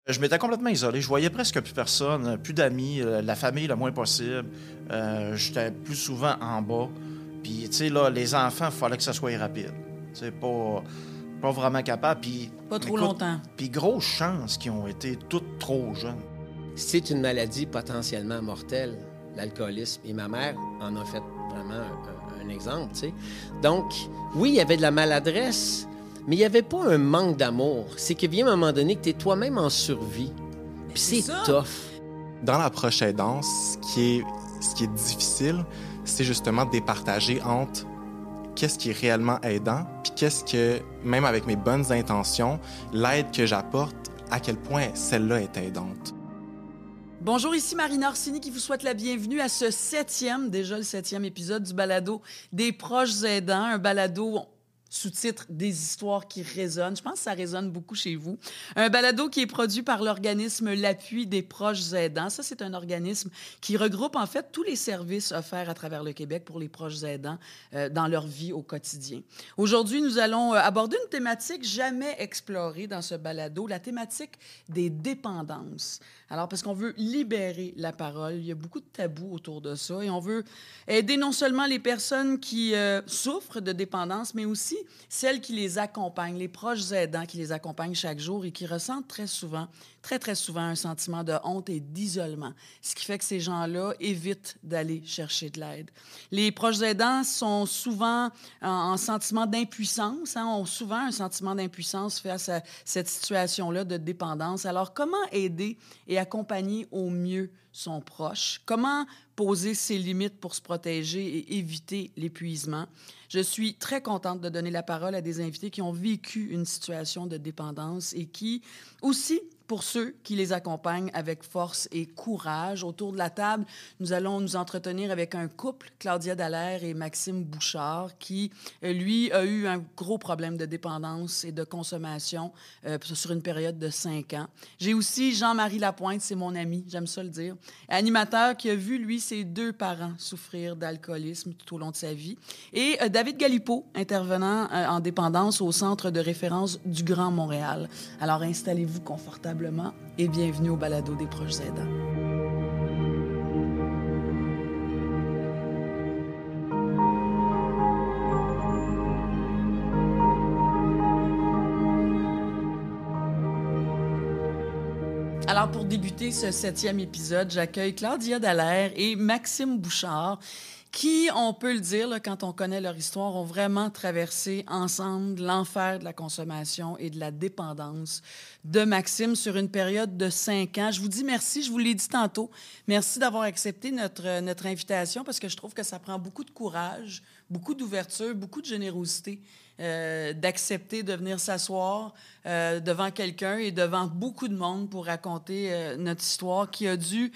Je m'étais complètement isolé. Je voyais presque plus personne, plus d'amis, la famille le moins possible. J'étais plus souvent en bas. Puis, tu sais, là, les enfants, il fallait que ça soit rapide. Tu sais, pas vraiment capable. Puis, pas trop longtemps. Puis, grosse chance qu'ils ont été toutes trop jeunes. C'est une maladie potentiellement mortelle, l'alcoolisme. Et ma mère en a fait vraiment un exemple, tu sais. Donc, oui, il y avait de la maladresse, mais il n'y avait pas un manque d'amour. C'est qu'il vient un moment donné que tu es toi-même en survie. Puis c'est tough. Dans l'approche aidance, ce qui est difficile, c'est justement de départager entre qu'est-ce qui est réellement aidant, puis qu'est-ce que, même avec mes bonnes intentions, l'aide que j'apporte, à quel point celle-là est aidante. Bonjour, ici Marina Orsini qui vous souhaite la bienvenue à ce déjà le 7e épisode du balado des proches aidants, un balado sous-titre « Des histoires qui résonnent ». Je pense que ça résonne beaucoup chez vous. Un balado qui est produit par l'organisme L'Appui des proches aidants. Ça, c'est un organisme qui regroupe en fait tous les services offerts à travers le Québec pour les proches aidants dans leur vie au quotidien. Aujourd'hui, nous allons aborder une thématique jamais explorée dans ce balado, la thématique des dépendances. Alors, parce qu'on veut libérer la parole, il y a beaucoup de tabous autour de ça et on veut aider non seulement les personnes qui souffrent de dépendance, mais aussi celles qui les accompagnent, les proches aidants qui les accompagnent chaque jour et qui ressentent très souvent un sentiment de honte et d'isolement, ce qui fait que ces gens-là évitent d'aller chercher de l'aide. Les proches aidants sont souvent en sentiment d'impuissance, ont souvent un sentiment d'impuissance face à cette situation-là de dépendance. Alors, comment aider et accompagner au mieux son proche? Comment poser ses limites pour se protéger et éviter l'épuisement? Je suis très contente de donner la parole à des invités qui ont vécu une situation de dépendance et qui aussi, pour ceux qui les accompagnent avec force et courage. Autour de la table, nous allons nous entretenir avec un couple, Claudia Dallaire et Maxime Bouchard, qui, lui, a eu un gros problème de dépendance et de consommation sur une période de 5 ans. J'ai aussi Jean-Marie Lapointe, c'est mon ami, j'aime ça le dire, animateur qui a vu, lui, ses 2 parents souffrir d'alcoolisme tout au long de sa vie. Et David Galipeau, intervenant en dépendance au Centre de référence du Grand Montréal. Alors, installez-vous confortablement et bienvenue au balado des proches aidants. Alors, pour débuter ce 7e épisode, j'accueille Claudia Dallaire et Maxime Bouchard, qui, on peut le dire, là, quand on connaît leur histoire, ont vraiment traversé ensemble l'enfer de la consommation et de la dépendance de Maxime sur une période de 5 ans. Je vous dis merci, je vous l'ai dit tantôt. Merci d'avoir accepté notre invitation parce que je trouve que ça prend beaucoup de courage, beaucoup d'ouverture, beaucoup de générosité d'accepter de venir s'asseoir devant quelqu'un et devant beaucoup de monde pour raconter notre histoire qui a dû,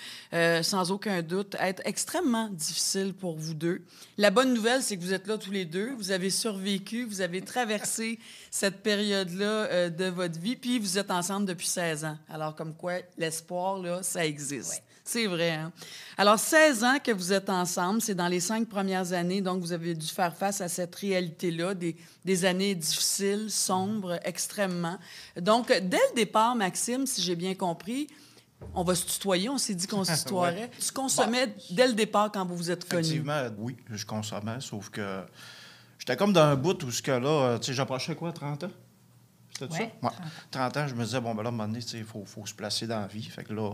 sans aucun doute, être extrêmement difficile pour vous deux. La bonne nouvelle, c'est que vous êtes là tous les deux, vous avez survécu, vous avez traversé cette période-là de votre vie, puis vous êtes ensemble depuis 16 ans. Alors, comme quoi, l'espoir, là, ça existe. Ouais. C'est vrai, hein? Alors, 16 ans que vous êtes ensemble, c'est dans les 5 premières années, donc vous avez dû faire face à cette réalité-là, des années difficiles, sombres, extrêmement. Donc, dès le départ, Maxime, si j'ai bien compris, on va se tutoyer, on s'est dit qu'on se tutoierait. Ouais. Tu consommais dès le départ quand vous vous êtes connus? Effectivement, oui, je consommais, sauf que j'étais comme dans un bout où ce que là, tu sais, j'approchais quoi, 30 ans? C'était ça? Ouais. 30 ans, je me disais, bon, ben là, à un moment donné, il faut se placer dans la vie. Fait que là,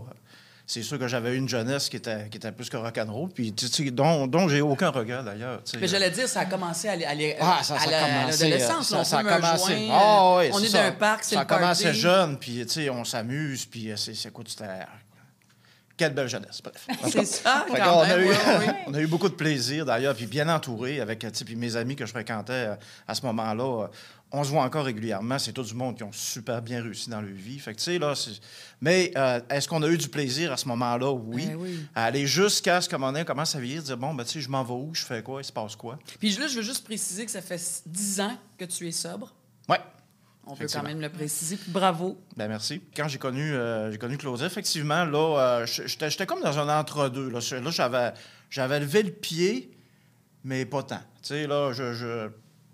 c'est sûr que j'avais eu une jeunesse qui était plus que rock'n'roll, puis dont j'ai aucun regret, d'ailleurs. Mais j'allais dire, ça a commencé à l'adolescence. Ça a commencé. On est dans un parc, c'est le party. Ça a commencé jeune, puis on s'amuse, puis c'est quoi, quelle belle jeunesse, bref. C'est ça, quand même. On a eu beaucoup de plaisir, d'ailleurs, puis bien entouré avec puis mes amis que je fréquentais à ce moment-là. On se voit encore régulièrement. C'est tout du monde qui ont super bien réussi dans leur vie. Fait que, tu sais, là, mais est-ce qu'on a eu du plaisir à ce moment-là? Oui. Oui. Aller jusqu'à ce qu'à un moment donné, on commence à vieillir, dire, bon, ben, tu sais, je m'en vais où? Je fais quoi? Il se passe quoi? Puis là, je veux juste préciser que ça fait 10 ans que tu es sobre. Oui. On peut quand même le préciser. Puis bravo. Ben merci. Quand j'ai connu Claudia, effectivement, là, j'étais comme dans un entre-deux. Là, j'avais levé le pied, mais pas tant. Tu sais, là,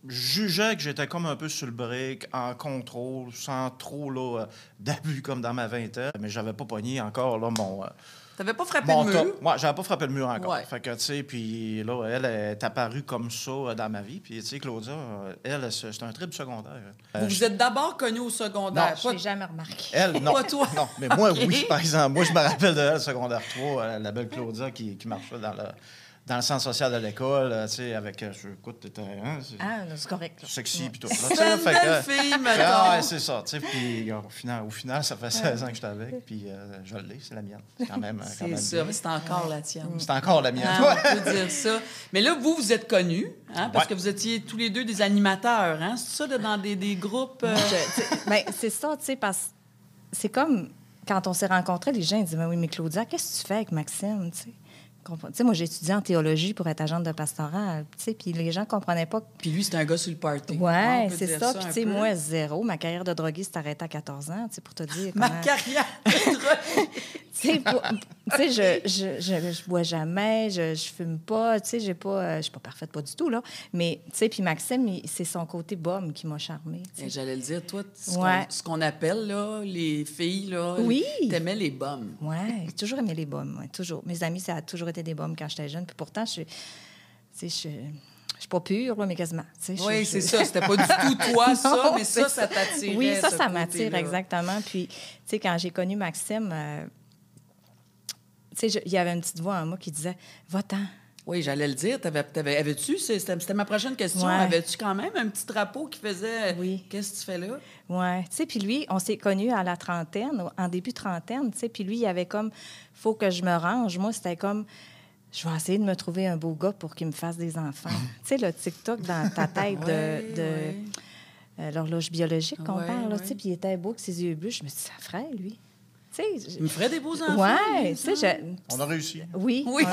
jugeais que j'étais comme un peu sur le break, en contrôle, sans trop là, d'abus comme dans ma vingtaine. Mais j'avais pas pogné encore là, mon... T'avais pas frappé mon le mur? top. Ouais, j'avais pas frappé le mur encore. Ouais. Fait que, tu sais, puis là, elle est apparue comme ça dans ma vie. Puis, tu sais, Claudia, elle, c'est un trip secondaire. Vous vous êtes d'abord connus au secondaire. Je ne l'ai jamais remarqué. Elle, non. Pas toi. Non, mais moi, Ok. oui, par exemple. Moi, je me rappelle de elle, secondaire 3, la belle Claudia qui marchait dans le centre social de l'école, tu sais, avec... écoute, t'étais... Hein, Ah, c'est correct. Là. sexy, puis tout. C'est une belle fille, Ah, mettons. ouais, c'est ça. Tu sais, puis au final, ça fait 16 ans que j'étais avec, puis je l'ai, c'est la mienne. C'est quand même C'est bien. ça, mais c'est encore la tienne. C'est encore la mienne. Hein, on peut dire ça. Mais là, vous êtes connus, hein, parce Ouais. que vous étiez tous les deux des animateurs. Hein? C'est ça, dans des groupes... Ben, c'est ça, tu sais, parce que c'est comme quand on s'est rencontrés, les gens ils disent mais Claudia, qu'est-ce que tu fais avec Maxime, tu sais? Tu sais, moi, j'ai étudié en théologie pour être agente de pastoral, tu sais, puis les gens comprenaient pas. Puis lui, c'était un gars sur le party. Ouais, Hein, on peut c'est dire ça. Puis, un tu sais, peu. moi, zéro. Ma carrière de droguiste s'est arrêtée à 14 ans, tu sais, pour te dire. Ma comment- carrière de drogue. Tu sais, je bois jamais, je fume pas, tu sais, je suis pas parfaite, pas du tout, là. Mais, tu sais, puis Maxime, c'est son côté bum qui m'a charmée, tu sais. Et j'allais le dire, toi, Ouais. ce qu'on appelle là, les filles, là, Oui. t'aimais les bums. Ouais, j'ai toujours aimé les bums, ouais, toujours. Mes amis, ça a toujours été des bums quand j'étais jeune. Puis pourtant, je suis pas pure, là, mais quasiment. Tu sais, Oui, c'est ça. C'était pas du tout toi, ça, Non, mais ça, c'est ça t'attirait. Oui, ça ce m'attire, côté-là. exactement. Puis, tu sais, quand j'ai connu Maxime, tu sais, il y avait une petite voix en moi qui disait « Va-t'en ». Oui, j'allais le dire. Avais-tu, c'était ma prochaine question, Ouais. avais-tu quand même un petit drapeau qui faisait Oui. Qu'est-ce que tu fais là? Oui. Tu sais, puis lui, on s'est connus à la trentaine, en début trentaine, tu sais, puis lui, il avait comme « Faut que je me range ». Moi, c'était comme « Je vais essayer de me trouver un beau gars pour qu'il me fasse des enfants ». Tu sais, le TikTok dans ta tête de l'horloge biologique qu'on Ouais, parle, là, ouais. tu sais, puis il était beau avec ses yeux bleus. Je me suis dit, ça ferait, lui. Tu sais, Il me ferait des beaux enfants. ouais, lui, tu sais, ça. On a réussi. Oui. Oui. Ouais.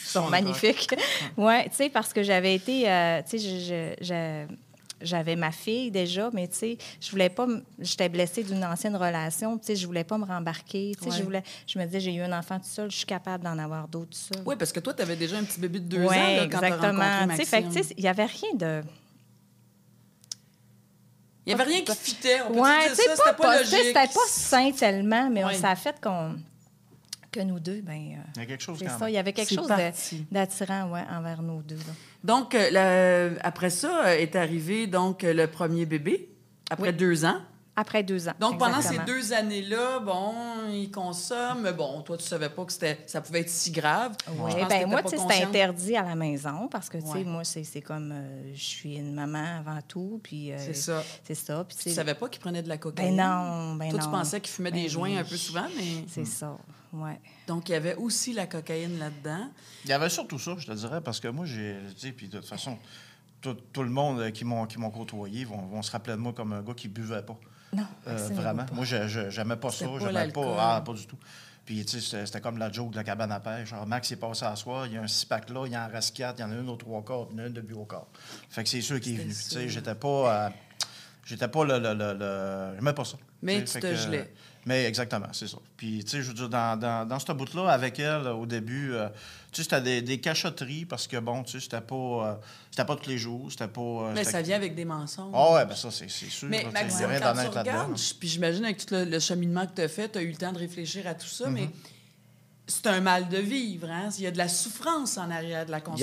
Ils sont magnifiques. Oui, tu sais, parce que j'avais été, tu sais, j'avais ma fille déjà, mais tu sais, je voulais pas, j'étais blessée d'une ancienne relation, tu sais, je voulais pas me rembarquer, tu sais, Ouais. je me disais, j'ai eu un enfant tout seul, je suis capable d'en avoir d'autres tout seul. Oui, parce que toi, tu avais déjà un petit bébé de 2 Oui, ans là, quand tu as exactement. rencontré Tu sais, fait que, Maxime. tu sais, il y avait rien de... Il n'y avait rien qui fitait. On peut Ouais, dire tu sais, ça, c'était pas tu sais, logique. c'était pas sain tellement, mais Ouais. ça a fait que nous deux, ben Il y a quelque chose c'est quand ça, même. il y avait quelque C'est chose parti. d'attirant, ouais, envers nous deux, là. Donc, après ça, est arrivé donc le premier bébé, après Oui. 2 ans. Après 2 ans. Donc, pendant ces exactement. 2 années-là, bon, il consomme. Mais bon, toi, tu savais pas que ça pouvait être si grave. Oui, Je pense que ben t'étais moi, pas tu sais, c'était consciente. interdit à la maison parce que, tu sais, Ouais. moi, c'est comme, je suis une maman avant tout, puis... C'est ça. C'est ça, puis Tu tu savais pas qu'il prenait de la cocaïne? Ben non, ben Toi, non. tu pensais qu'il fumait des Ben joints oui. un peu souvent, mais... C'est ça, ouais. Donc, il y avait aussi la cocaïne là-dedans. Il y avait surtout ça, je te dirais, parce que moi, j'ai. Tu sais, puis de toute façon, tout le monde qui m'ont côtoyé vont se rappeler de moi comme un gars qui buvait pas. Non, absolument Vraiment. pas. Moi, j'aimais pas ça. C'était pas J'aimais l'alcool. pas. Ah, pas du tout. Puis, tu sais, c'était comme la joke de la cabane à pêche. Genre, Max est passé à soir, il y a un 6-pack là, il en reste 4, il y en a une aux 3 quarts, puis il y en a une de but au quart. Fait que c'est sûr qu'il est venu. Tu sais, j'étais pas. J'aimais pas ça. Mais Tu sais, tu fait te que- gelais. Mais exactement, c'est ça. Puis, tu sais, je veux dire, dans ce bout-là, avec elle, au début, tu sais, c'était des cachotteries parce que, bon, tu sais, c'était pas tous les jours, c'était pas... Mais c'était- ça vient avec des mensonges. Ah ouais, ben ça, c'est sûr. Mais là, tu sais, il y a Maxime, rien quand tu d'honnête là-dedans. regardes, puis j'imagine avec tout le cheminement que tu as fait, tu as eu le temps de réfléchir à tout ça, mais c'est un mal de vivre. Hein? Il y a de la souffrance en arrière de la consommation. Il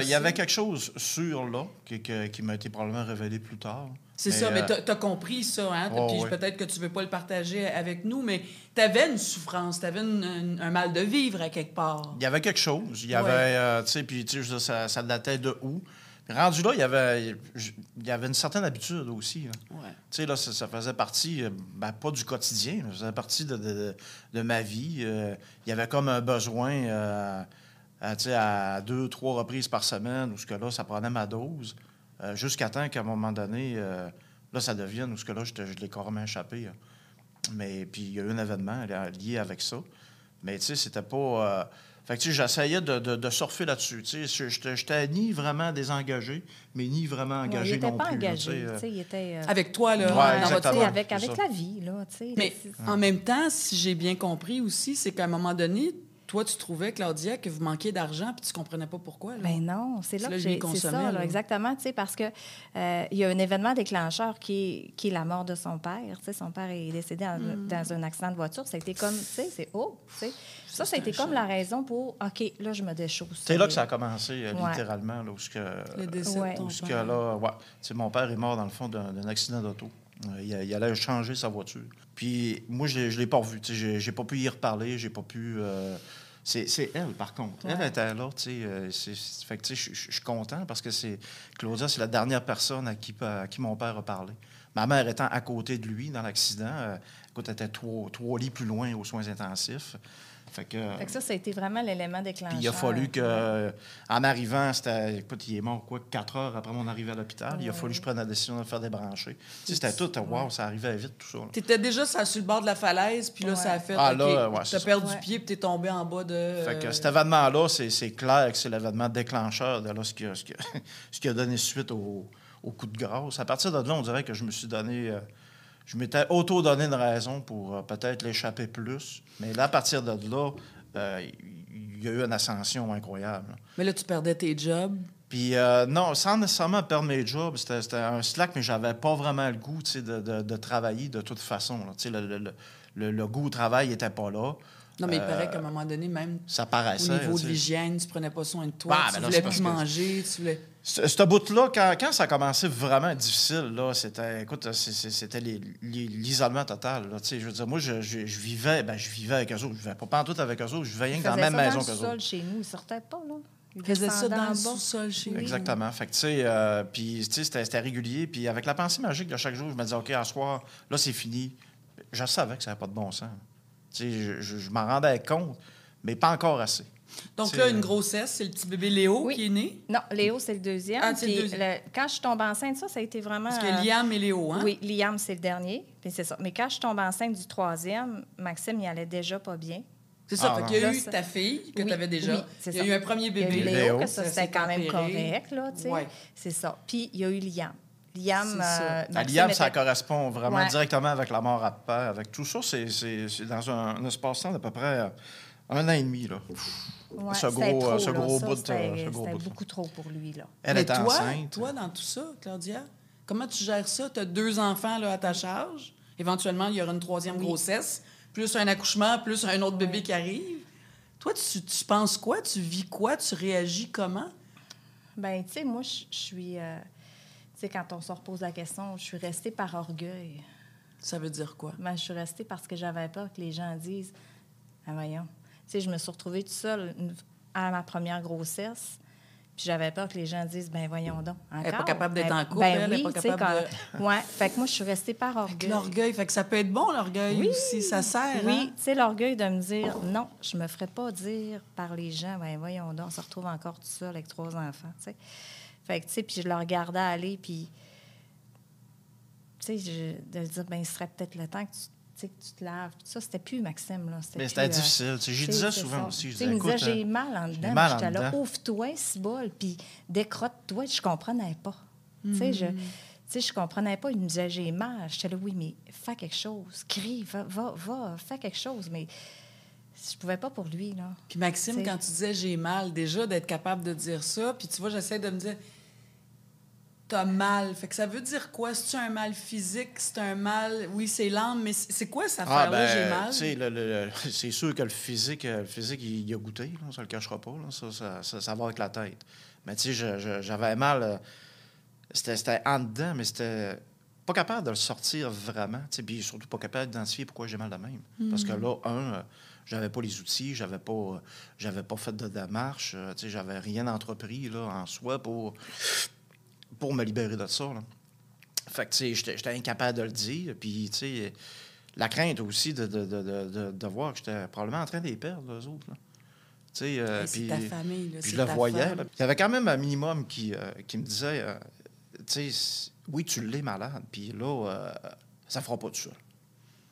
y avait quelque chose sur là qui m'a été probablement révélé plus tard. C'est ça, mais tu as compris ça. Hein? Oh, Puis oui. peut-être que tu veux pas le partager avec nous, mais tu avais une souffrance, tu avais un mal de vivre à quelque part. Il y avait quelque chose. Il y Ouais. avait, tu sais, puis tu sais, je veux dire, ça datait de où. Puis rendu là, il y avait une certaine habitude aussi. Là. Ouais. Tu sais, là, ça faisait partie, pas du quotidien, mais ça faisait partie de ma vie. Il y avait comme un besoin, tu sais, à 2-3 reprises par semaine, où ce que là, ça prenait ma dose, jusqu'à temps qu'à un moment donné, là, ça devienne, où ce que là, je l'ai carrément échappé. Mais puis, il y a eu un événement lié avec ça. Mais, tu sais, c'était pas... fait que, tu sais, j'essayais de surfer là-dessus. Tu sais, j'étais ni vraiment désengagé, mais ni vraiment Ouais, engagé il n'était non pas plus. là, engagé, tu sais, tu sais, il était... Avec toi, là, Ouais, dans votre exactement. tu sais, avec c'est la ça. vie, là, tu sais. Mais en même temps, si j'ai bien compris aussi, c'est qu'à un moment donné, toi, tu trouvais, Claudia, que vous manquiez d'argent puis tu comprenais pas pourquoi? Là? Ben non, c'est là que lui j'ai... C'est consommait, ça, là. exactement, tu sais, parce que il y a un événement déclencheur qui est la mort de son père. Tu sais, son père est décédé dans un accident de voiture. Ça a été comme, tu sais, tu sais. Ça a été comme la raison pour, OK, là, je me déchausse. C'est là que ça a commencé, Ouais. littéralement, là, Le décès de ton où ce que, père. là, ouais. Tu sais, mon père est mort, dans le fond, d'un accident d'auto. Il allait changer sa voiture. Puis moi, je ne l'ai pas revu. J'ai pas pu y reparler. J'ai pas pu... C'est elle, par contre. Ouais. Elle était là. Fait que, je suis content parce que Claudia, c'est la dernière personne à qui mon père a parlé. Ma mère étant à côté de lui dans l'accident, écoute, elle était trois lits plus loin aux soins intensifs. Fait que ça a été vraiment l'élément déclencheur. puis il a fallu que, en arrivant, écoute, il est mort, 4 heures après mon arrivée à l'hôpital. Il a fallu que je prenne la décision de le faire débrancher. Tu sais, c'était tout, wow, ça arrivait vite, tout ça. Tu étais déjà sur le bord de la falaise, puis là, ça a fait, Ah, OK, là, ouais, tu c'est as ça. perdu du pied, puis tu es tombé en bas de... Fait que cet événement-là, c'est clair que c'est l'événement déclencheur de là, ce qui a donné suite au coup de grâce. À partir de là, on dirait que je me suis donné... je m'étais auto-donné une raison pour peut-être l'échapper plus. Mais là, à partir de là... il y a eu une ascension incroyable. Mais là, tu perdais tes jobs. Puis, non, sans nécessairement perdre mes jobs, c'était un slack, mais j'avais pas vraiment le goût de travailler de toute façon. Là. Le goût au travail n'était pas là. Non, mais il paraît qu'à un moment donné, même ça paraissait. au niveau de t'sais. l'hygiène, tu prenais pas soin de toi, Bah, tu ben là, voulais c'est parce plus que- manger, tu voulais... Ce bout-là, quand ça a commencé vraiment difficile, là, c'était l'isolement total. Là, je veux dire, moi, je vivais avec eux autres. Je vivais pas pantoute avec eux autres, je vivais rien que dans la même maison qu'eux autres. Chez nous, ils sortaient pas, là. Ils faisait ça descendaient dans en le bas. sous-sol chez nous. Exactement. Fait que, tu sais, puis, tu sais, c'était régulier. Puis, avec la pensée magique de chaque jour, je me disais, OK, à soir, là, c'est fini. Je savais que ça n'avait pas de bon sens. Tu sais, je m'en rendais compte, mais pas encore assez. Donc T'sais, là, une grossesse, c'est le petit bébé Léo Oui. qui est né. Non, Léo, c'est le deuxième. Ah, c'est le Puis deuxième. quand je suis tombée enceinte, ça a été vraiment... Parce que Liam et Léo, hein? Oui, Liam, c'est le dernier. Puis c'est ça. Mais quand je suis tombée enceinte du troisième, Maxime, il allait déjà pas bien. C'est ça. Ah, fait non. qu'il y a Là, eu ça- ta fille que Oui, tu avais déjà. oui, c'est Il y a ça. eu un premier Il y a bébé. eu Léo, Léo. que ça, c'était quand même tempéré. correct, là, tu sais. Ouais. C'est ça. Puis il y a eu Liam. Liam, C'est ça. À Maxime Liam, ça était- correspond vraiment Ouais. directement avec la mort à père. Avec tout ça, c'est dans un espace-temps d'à peu près 1 an et demi. Là. Ouais, ce c'était gros, trop, ce là. gros Ça, bout de- c'était ce gros c'était bout de- beaucoup trop pour lui, là. Elle Mais était toi, enceinte. toi, dans tout ça, Claudia, comment tu gères ça? Tu as 2 enfants là, à ta charge. Éventuellement, il y aura une 3e grossesse, plus un accouchement, plus un autre bébé qui arrive. Toi, tu penses quoi? Tu vis quoi? Tu réagis comment? Ben, tu sais, moi, je suis... tu sais, quand on se repose la question, je suis restée par orgueil. Ça veut dire quoi? Ben, je suis restée parce que j'avais peur que les gens disent « Ah, voyons. » Tu sais, je me suis retrouvée toute seule à ma première grossesse. Puis j'avais peur que les gens disent « Ben, voyons donc. Encore? » Elle n'est pas capable d'être en couple, Ben elle n'est oui, pas tu sais, capable Ouais. Fait que moi, je suis restée par orgueil. L'orgueil, fait que ça peut être bon, l'orgueil Oui. aussi, ça sert. Oui, hein? tu sais, l'orgueil de me dire non, je me ferais pas dire par les gens, ben voyons donc, on se retrouve encore tout seul avec 3 enfants, tu sais. Fait que, tu sais, puis je le regardais aller, puis, tu sais, de dire, ben il serait peut-être le temps que tu te laves. Puis ça, c'était plus Maxime, là. Mais plus, c'était difficile. Tu sais, j'y disais c'est souvent ça. aussi. Je Tu sais, disais, il me disait, écoute, j'ai mal en dedans. mal Puis en j'étais là, dedans. ouvre-toi, si bol, puis décrotte-toi. Je comprenais pas. Tu sais, tu sais, je comprenais pas. Il me disait, j'ai mal. J'étais là, oui, mais fais quelque chose. Crie, va, fais quelque chose. Mais je pouvais pas pour lui, là. Puis Maxime, T'sais. quand tu disais j'ai mal, déjà d'être capable de dire ça, puis tu vois, j'essaie de me dire t'as mal. Fait que ça veut dire quoi? C'est-tu un mal physique? C'est un mal... Oui, c'est l'âme, mais c'est quoi cette affaire-là, j'ai mal? Tu sais, c'est sûr que le physique il a goûté, là, ça le cachera pas. Là, ça va avec la tête. Mais tu sais, j'avais mal. C'était en dedans, mais c'était pas capable de le sortir vraiment. Puis surtout pas capable d'identifier pourquoi j'ai mal de même. Parce que là, j'avais pas les outils, j'avais pas fait de démarche, tu sais, j'avais rien entrepris là, en soi pour me libérer de ça. Là. Fait que, tu sais, j'étais incapable de le dire. Puis, tu sais, la crainte aussi de voir que j'étais probablement en train de les perdre, eux autres. Là. Tu sais, C'est puis, ta famille, là, puis c'est je le ta voyais. femme. Là. Il y avait quand même un minimum qui me disait, tu sais, oui, tu l'es malade, puis là, ça fera pas tout seul.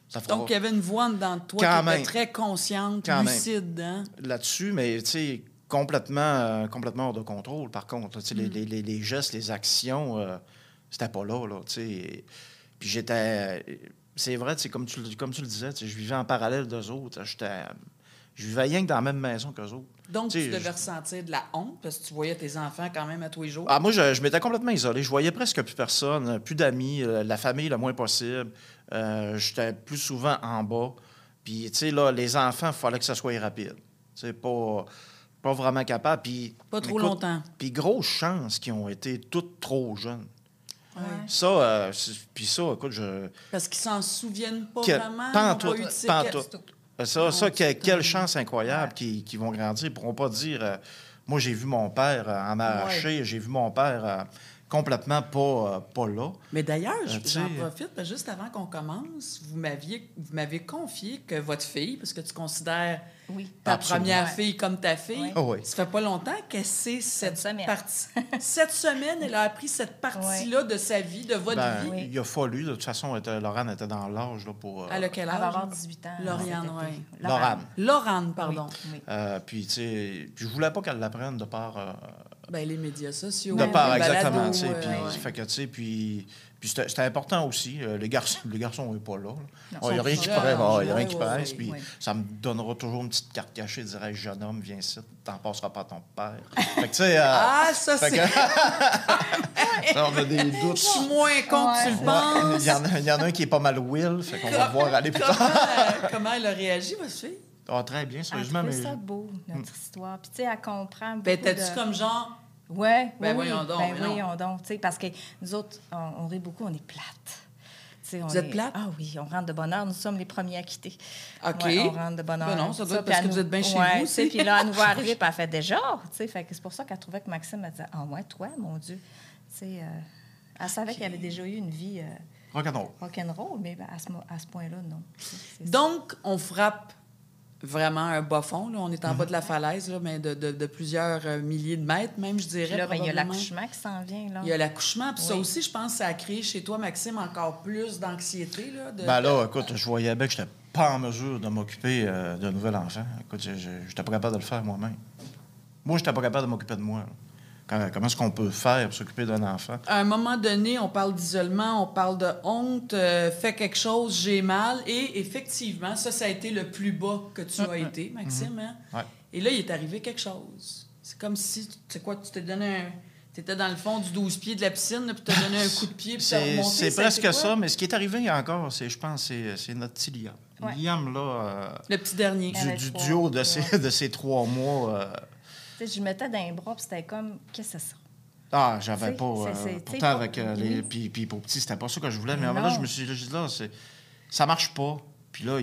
Ça fera Donc, il y avait une voix dans toi Quand qui même. était très consciente, Quand lucide. Hein? là-dessus, mais tu sais, complètement hors de contrôle, par contre. Tu sais, les gestes, les actions, c'était pas là, tu sais. Puis j'étais... C'est vrai, tu sais, comme tu le disais, tu sais, je vivais en parallèle d'eux autres. Je vivais rien que dans la même maison qu'eux autres. Donc, Tu sais, tu devais ressentir de la honte parce que tu voyais tes enfants quand même à tous les jours. Ah, moi, je m'étais complètement isolé. Je voyais presque plus personne, plus d'amis, la famille le moins possible. J'étais plus souvent en bas. Puis, tu sais, là, les enfants, il fallait que ça soit rapide. Tu sais, pas vraiment capable. Puis, Pas trop écoute, longtemps. Puis, grosse chance qu'ils ont été toutes trop jeunes. Ouais. Ça, puis ça, écoute, Parce qu'ils s'en souviennent pas Que- vraiment. pas en ils ont tout, eu de pas en séquelles. tout. Quelle chance incroyable qu'ils vont grandir. Ils ne pourront pas dire moi, j'ai vu mon père en arracher, j'ai vu mon père complètement pas là. Mais d'ailleurs, tu sais, j'en profite, parce que juste avant qu'on commence, vous m'avez confié que votre fille, parce que tu considères Oui. ta Absolument. première Ouais. fille comme ta fille, Ouais. Oh oui. ça fait pas longtemps qu'elle sait cette semaine. partie. Cette semaine, elle a appris cette partie-là de sa vie, de votre Ben, vie. Oui. il a fallu. De toute façon, Laurent était dans l'âge là, pour. Elle a quel Elle va âge? avoir 18 ans. Lauriane, cet été. oui. Laurane. Laurane, pardon. Oui. Puis, tu sais, je voulais pas qu'elle l'apprenne de par. Ben, les médias sociaux. De part, les exactement. balados, Tu sais, puis, ouais. fait que, tu sais, puis c'était important aussi. Les garçons sont pas là. Non, Il n'y a rien sont qui jeunes, presse. Il y a rien ouais, qui ouais, presse. ouais, Puis ouais. ça me donnera toujours une petite carte cachée. Je dirais, jeune homme, viens ici. T'en passeras pas à ton père. Fait que, tu sais. Ah, ça, fait c'est... que- ça, on a des doutes. Je suis moins con que tu le Ouais, penses. il y en a un qui est pas mal Will. Fait qu'on va voir aller plus tard. Comment elle a réagi, votre fille? Ah, très bien, Elle sérieusement. trouvait Mais... ça beau, notre histoire. Puis, tu sais, elle comprend Ben, beaucoup t'as-tu de... comme genre... Ouais, Ben, oui, voyons donc, ben, mais non. voyons donc. Tu sais, parce que nous autres, on rit beaucoup, on est plates. Tu sais, on Vous êtes est- plates? Ah oui, on rentre de bonne heure. Nous sommes les premiers à quitter. OK. Ouais, on rentre de bonne heure. Ben non, ça doit être puis parce elle que vous êtes bien chez ouais, vous tu sais, aussi. Puis là, elle nous voit arriver, puis elle fait déjà. Tu sais, fait que c'est pour ça qu'elle trouvait que Maxime, elle disait, ah ouais, toi, mon Dieu. Tu sais, elle savait qu'elle avait déjà eu une vie Rock'n'roll. rock'n'roll, mais ben, à ce point-là, non. C'est ça. Donc, on frappe vraiment un bas fond. Là. On est en bas de la falaise, là, mais de plusieurs milliers de mètres, même, je dirais. Puis là, ben, il y a probablement. l'accouchement qui s'en vient. Là. Il y a l'accouchement. Puis ça Oui. aussi, je pense, ça a créé chez toi, Maxime, encore plus d'anxiété. Là, Ben là, écoute, je voyais bien que je n'étais pas en mesure de m'occuper d'un nouvel enfant. Écoute, je n'étais pas capable de le faire moi-même. Moi, je n'étais pas capable de m'occuper de moi. Là. Comment est-ce qu'on peut faire pour s'occuper d'un enfant? À un moment donné, on parle d'isolement, on parle de honte, fais quelque chose, j'ai mal. Et effectivement, ça a été le plus bas que tu as été, Maxime. Hein? Ouais. Et là, il est arrivé quelque chose. C'est comme si, tu sais quoi, tu t'es donné un... Tu étais dans le fond du 12 pieds de la piscine, là, puis tu as donné un coup de pied, puis tu as remonté. C'est ça a été presque quoi? ça, mais ce qui est arrivé encore, je pense, c'est notre petit Liam. Ouais. Liam, là, Le petit dernier. Elle avait du trois. duo de Ouais. de ces 3 mois... Tu sais, je me mettais dans les bras, puis c'était comme, qu'est-ce que c'est ça? Ah, j'avais C'est- pas. c'est- Pourtant, pas- avec les. oui. Puis pour petit, c'était pas ça que je voulais. Mais Non. là, je me suis dit, là, ça marche pas. Puis là,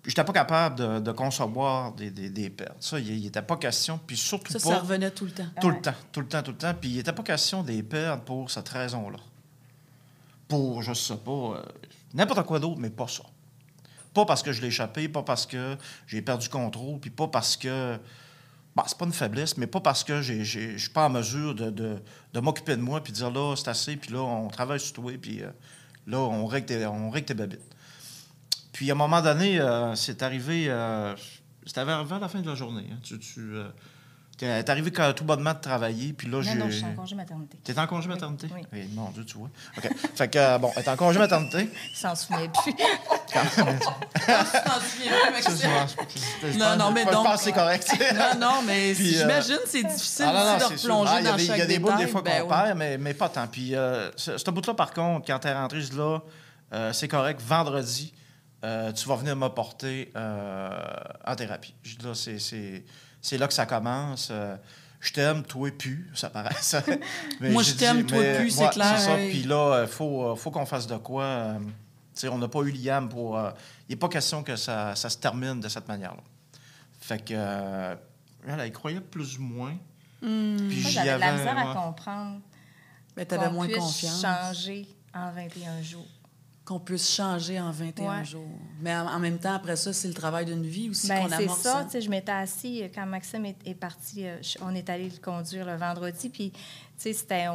j'étais pas capable de concevoir des pertes. Ça, il était pas question. Puis surtout Ça pas. revenait tout le temps. Tout le temps, tout le temps, tout le temps. Puis il était pas question des pertes pour cette raison-là. Pour, je sais pas, n'importe quoi d'autre, mais pas ça. Pas parce que je l'ai échappé, pas parce que j'ai perdu contrôle, puis pas parce que... Bon, c'est pas une faiblesse, mais pas parce que je suis pas en mesure de m'occuper de moi puis de dire là, c'est assez, puis là, on travaille sur toi, puis là, on règle tes babites. Puis à un moment donné, c'est arrivé à la fin de la journée. Hein. T'es arrivé tout bonnement de travailler, puis là, Non, je suis en congé maternité. T'es en congé maternité? Oui. Eh, mon Dieu, tu vois. OK. Fait que, bon, t'es en congé maternité. Il s'en souvenait plus. Tu t'en souviens plus, Maxime? Non, mais je donc- pense que c'est correct. Non, mais Puis, j'imagine que c'est difficile Ah, non, aussi de c'est sûr. replonger Ah, dans il chaque y a des bouts détail. des fois qu'on Ben oui. perd, mais pas tant. Puis ce bout-là, par contre, quand t'es rentré, je dis là, c'est correct, vendredi, tu vas venir me porter en thérapie. Je dis là, c'est là que ça commence. Je t'aime, toi plus, ça paraît. Ça. Mais Moi, j'ai je t'aime, dit, toi mais- plus, c'est ouais, clair. C'est ça. Oui. Puis là, il faut qu'on fasse de quoi. Tu sais, on n'a pas eu Liam pour... il n'est pas question que ça se termine de cette manière-là. Fait que... elle croyait plus ou moins. Puis Moi, j'y j'avais de la avais, misère ouais. à comprendre Mais t'avais qu'on moins puisse confiance. changer en 21 jours. Qu'on puisse changer en 21 Ouais. jours. Mais en même temps, après ça, c'est le travail d'une vie aussi Ben, qu'on c'est amorce. ça. hein. Tu sais, je m'étais assis quand Maxime est parti. On est allé le conduire le vendredi. Puis, tu sais,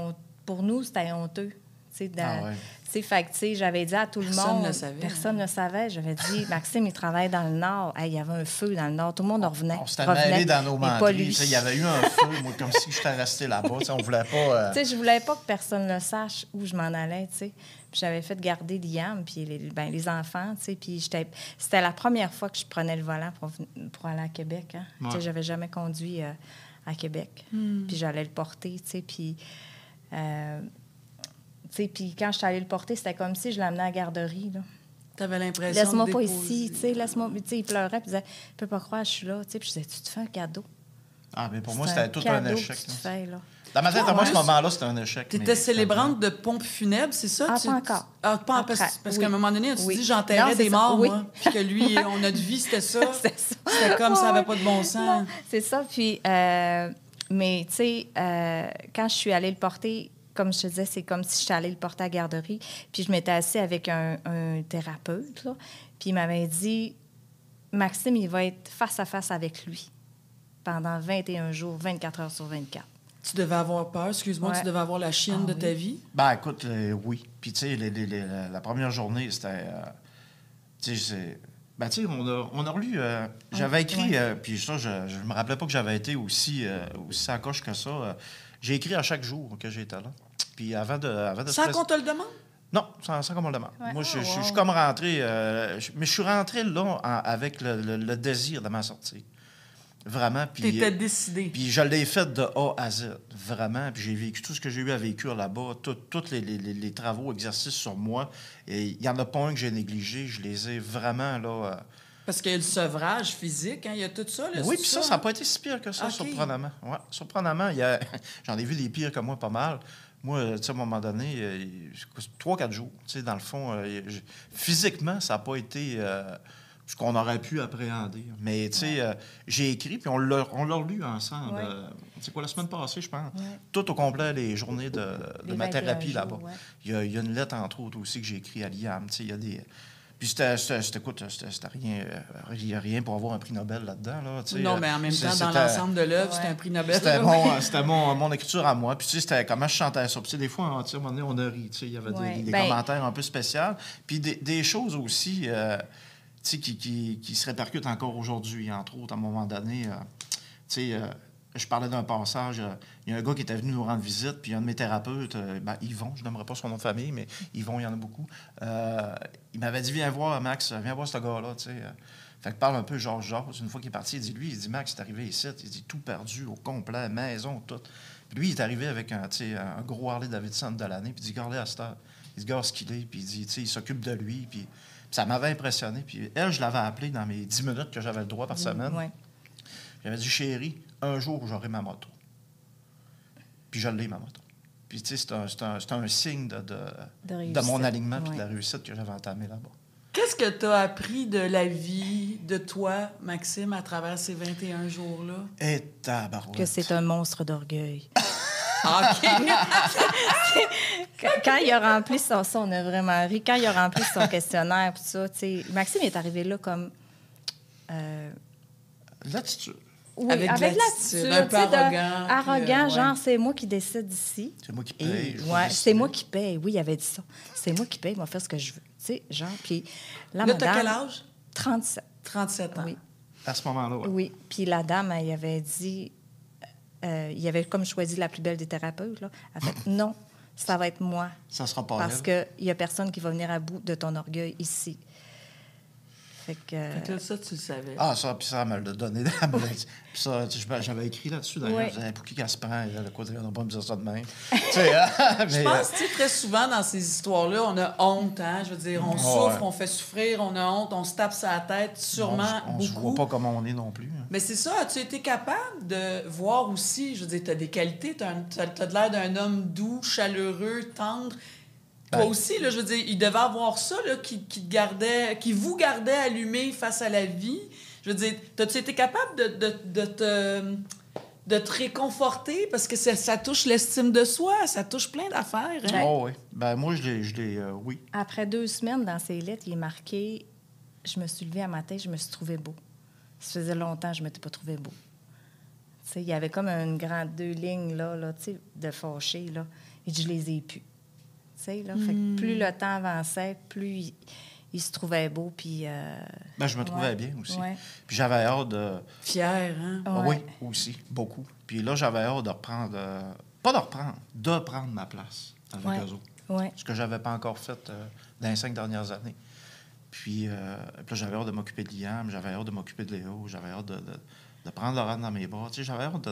pour nous, c'était honteux. Tu sais. Ah ouais. Tu sais, fait que, tu sais, j'avais dit à tout le monde... Personne ne le savait. J'avais dit, Maxime, il travaille dans le Nord. Hey, il y avait un feu dans le Nord. Tout le monde revenait. On s'était mêlés dans nos menteries. Il y avait eu un feu, moi, comme si j'étais resté là-bas. On voulait pas... Tu sais, je voulais pas que personne ne sache où je m'en allais, tu sais. Puis j'avais fait garder Liam, puis les enfants, tu sais. Puis c'était la première fois que je prenais le volant pour aller à Québec, hein. Ouais. Tu sais, j'avais jamais conduit à Québec. Puis j'allais le porter, tu sais. Puis... puis quand je suis allée le porter, c'était comme si je l'amenais à la garderie, là. T'avais l'impression Laisse-moi de pas déposer. ici, tu sais, laisse-moi... Tu sais, il pleurait, puis il disait, je peux pas croire, je suis là, tu sais. Puis je disais, tu te fais un cadeau. Ah, mais pour moi, c'était tout un échec. Que tu te fais, là. Dans ma tête, à moi, ce moment-là, c'était un échec. Tu étais célébrante de pompes funèbres, c'est ça? Ah, pas encore. Ah, pas Après, parce qu'à un moment donné, tu oui. dis j'enterrais Non, c'est des ça. morts, Oui. moi. Puis que lui, notre vie, c'était ça. C'est ça. C'était comme ça n'avait pas de bon sens. Non, c'est ça. Puis, mais tu sais, quand je suis allée le porter, comme je te disais, c'est comme si j'étais allée le porter à la garderie. Puis je m'étais assise avec un thérapeute, là. Puis il m'avait dit, Maxime, il va être face à face avec lui pendant 21 jours, 24 heures sur 24. Tu devais avoir peur, excuse-moi, Ouais. Tu devais avoir la chienne de ta vie? Ben, écoute, oui. Puis, tu sais, la première journée, c'était... tu sais, ben, tu sais, on a relu... j'avais écrit... puis ça, je me rappelais pas que j'avais été aussi sacoche que ça. J'ai écrit à chaque jour que j'étais là. Puis avant de Sans qu'on te le demande? Non, sans qu'on me le demande. Ouais. Moi, je suis comme rentré... mais je suis rentré là avec le désir de m'en sortir. Vraiment. Puis, T'étais décidé. puis je l'ai fait de A à Z, vraiment. Puis j'ai vécu tout ce que j'ai eu à vécu là-bas, tous les travaux, exercices sur moi. Et il n'y en a pas un que j'ai négligé. Je les ai vraiment, là... Parce qu'il y a le sevrage physique, hein? Il y a tout ça. Là, Oui, c'est puis ça n'a pas été si pire que ça, OK. surprenamment. Ouais, surprenamment, j'en ai vu des pires que moi, pas mal. Moi, tu sais, à un moment donné, 3-4 jours, tu sais, dans le fond, physiquement, ça n'a pas été ce qu'on aurait pu appréhender. Mais, tu sais, j'ai écrit, puis on l'a lu ensemble. Ouais. C'est quoi, la semaine passée, je pense? Ouais. Tout au complet, les journées de Les ma 21 thérapie jours, là-bas. ouais. Il y a une lettre, entre autres, aussi, que j'ai écrite à Liam. Tu sais, il y a des... Puis c'était rien pour avoir un prix Nobel là-dedans. Là, tu sais. Non, mais en même temps, dans c'était- l'ensemble de l'œuvre, Ouais. c'est un prix Nobel. C'était mon écriture à moi. Puis, tu sais, c'était comment je chantais ça. Puis, tu sais, des fois, tu sais, à un moment donné, on a ri. Tu sais, il y avait Ouais. des Ben- commentaires un peu spéciaux. Puis, des choses aussi, tu sais, qui se répercutent encore aujourd'hui. Entre autres, à un moment donné, tu sais, je parlais d'un passage. Il y a un gars qui était venu nous rendre visite, puis un de mes thérapeutes, Yvon, je n'aimerais pas son nom de famille, mais Yvon, il y en a beaucoup. Il m'avait dit, viens voir, Max, viens voir ce gars-là, tu sais. Fait que parle un peu Georges. Une fois qu'il est parti, il dit, Max, c'est arrivé ici, il dit, tout perdu, au complet, maison, tout. Puis lui, il est arrivé avec un gros Harley Davidson de l'année, puis il dit, regardez à cette heure. Il se garde ce qu'il est, puis il dit, tu sais, il s'occupe de lui, puis ça m'avait impressionné. Puis elle, je l'avais appelée dans mes 10 minutes que j'avais le droit par semaine. Ouais. J'avais dit, chérie, un jour, j'aurai ma moto. Puis je l'ai, ma moto. Puis, tu sais, c'est un signe de mon alignement puis de la réussite que j'avais entamée là-bas. Qu'est-ce que tu as appris de la vie de toi, Maxime, à travers ces 21 jours-là? Et tabarouette. Que c'est un monstre d'orgueil. OK. Quand il a rempli ça, on a vraiment ri. Quand il a rempli son questionnaire, tout ça, tu sais, Maxime est arrivé là comme... L'attitude. Oui, Avec l'attitude, un peu tu sais, arrogant, arrogant, puis, genre, ouais. c'est moi qui décide ici. C'est moi qui Et, paye. je vais ouais, décider. c'est moi qui paye. Oui, il avait dit ça. C'est moi qui paye, il va faire ce que je veux. Tu sais, genre, puis là, Là, t'as madame... quel âge? 37. 37 ans. Oui. À ce moment-là, oui. Oui. Puis la dame, elle avait dit... il avait comme choisi la plus belle des thérapeutes, là. Elle a fait, non, ça va être moi. Ça sera pas Parce elle. qu'il n'y a personne qui va venir à bout de ton orgueil ici. Fait que... Fait que là, ça, tu le savais. Ah, ça, puis ça, elle me l'a donné. Puis ça, tu sais, j'avais écrit là-dessus, d'ailleurs. Ouais. Je disais, pour qui qu'elle se prend? Le côté, on n'a pas me dire ça de même. Tu sais, Je pense, tu sais, très souvent, dans ces histoires-là, on a honte, hein? Je veux dire, on souffre, ouais. on fait souffrir, on a honte, on se tape sa tête, sûrement on se beaucoup. voit pas comment on est non plus. Hein. Mais c'est ça, as-tu été capable de voir aussi, je veux dire, tu as des qualités, tu as l'air d'un homme doux, chaleureux, tendre. Toi aussi, là, je veux dire, il devait avoir ça là, qui te gardait, qui vous gardait allumé face à la vie. Je veux dire, as-tu été capable de te réconforter? Parce que ça touche l'estime de soi, ça touge plein d'affaires. Hein? Oh, oui. Ben, moi, je l'ai oui. Après 2 semaines, dans ses lettres, il est marqué « Je me suis levée un matin, je me suis trouvée beau. » Ça faisait longtemps que je ne m'étais pas trouvée beau. Tu sais, il y avait comme une grande 2 lignes là, tu sais, de fâché. Là. Il dit « Je les ai plus. » tu sais, là. Fait que plus le temps avançait, plus il se trouvait beau, puis... Ben, je me trouvais bien aussi. Ouais. Puis j'avais hâte de... Fier, hein? Ouais. Oui, aussi, beaucoup. Puis là, j'avais hâte de reprendre... de prendre ma place avec Ouais. eux autres. Ouais. Ce que je n'avais pas encore fait dans les 5 dernières années. Puis là, j'avais hâte de m'occuper de Liam, j'avais hâte de m'occuper de Léo, j'avais hâte de prendre Laurent dans mes bras. Tu sais, j'avais hâte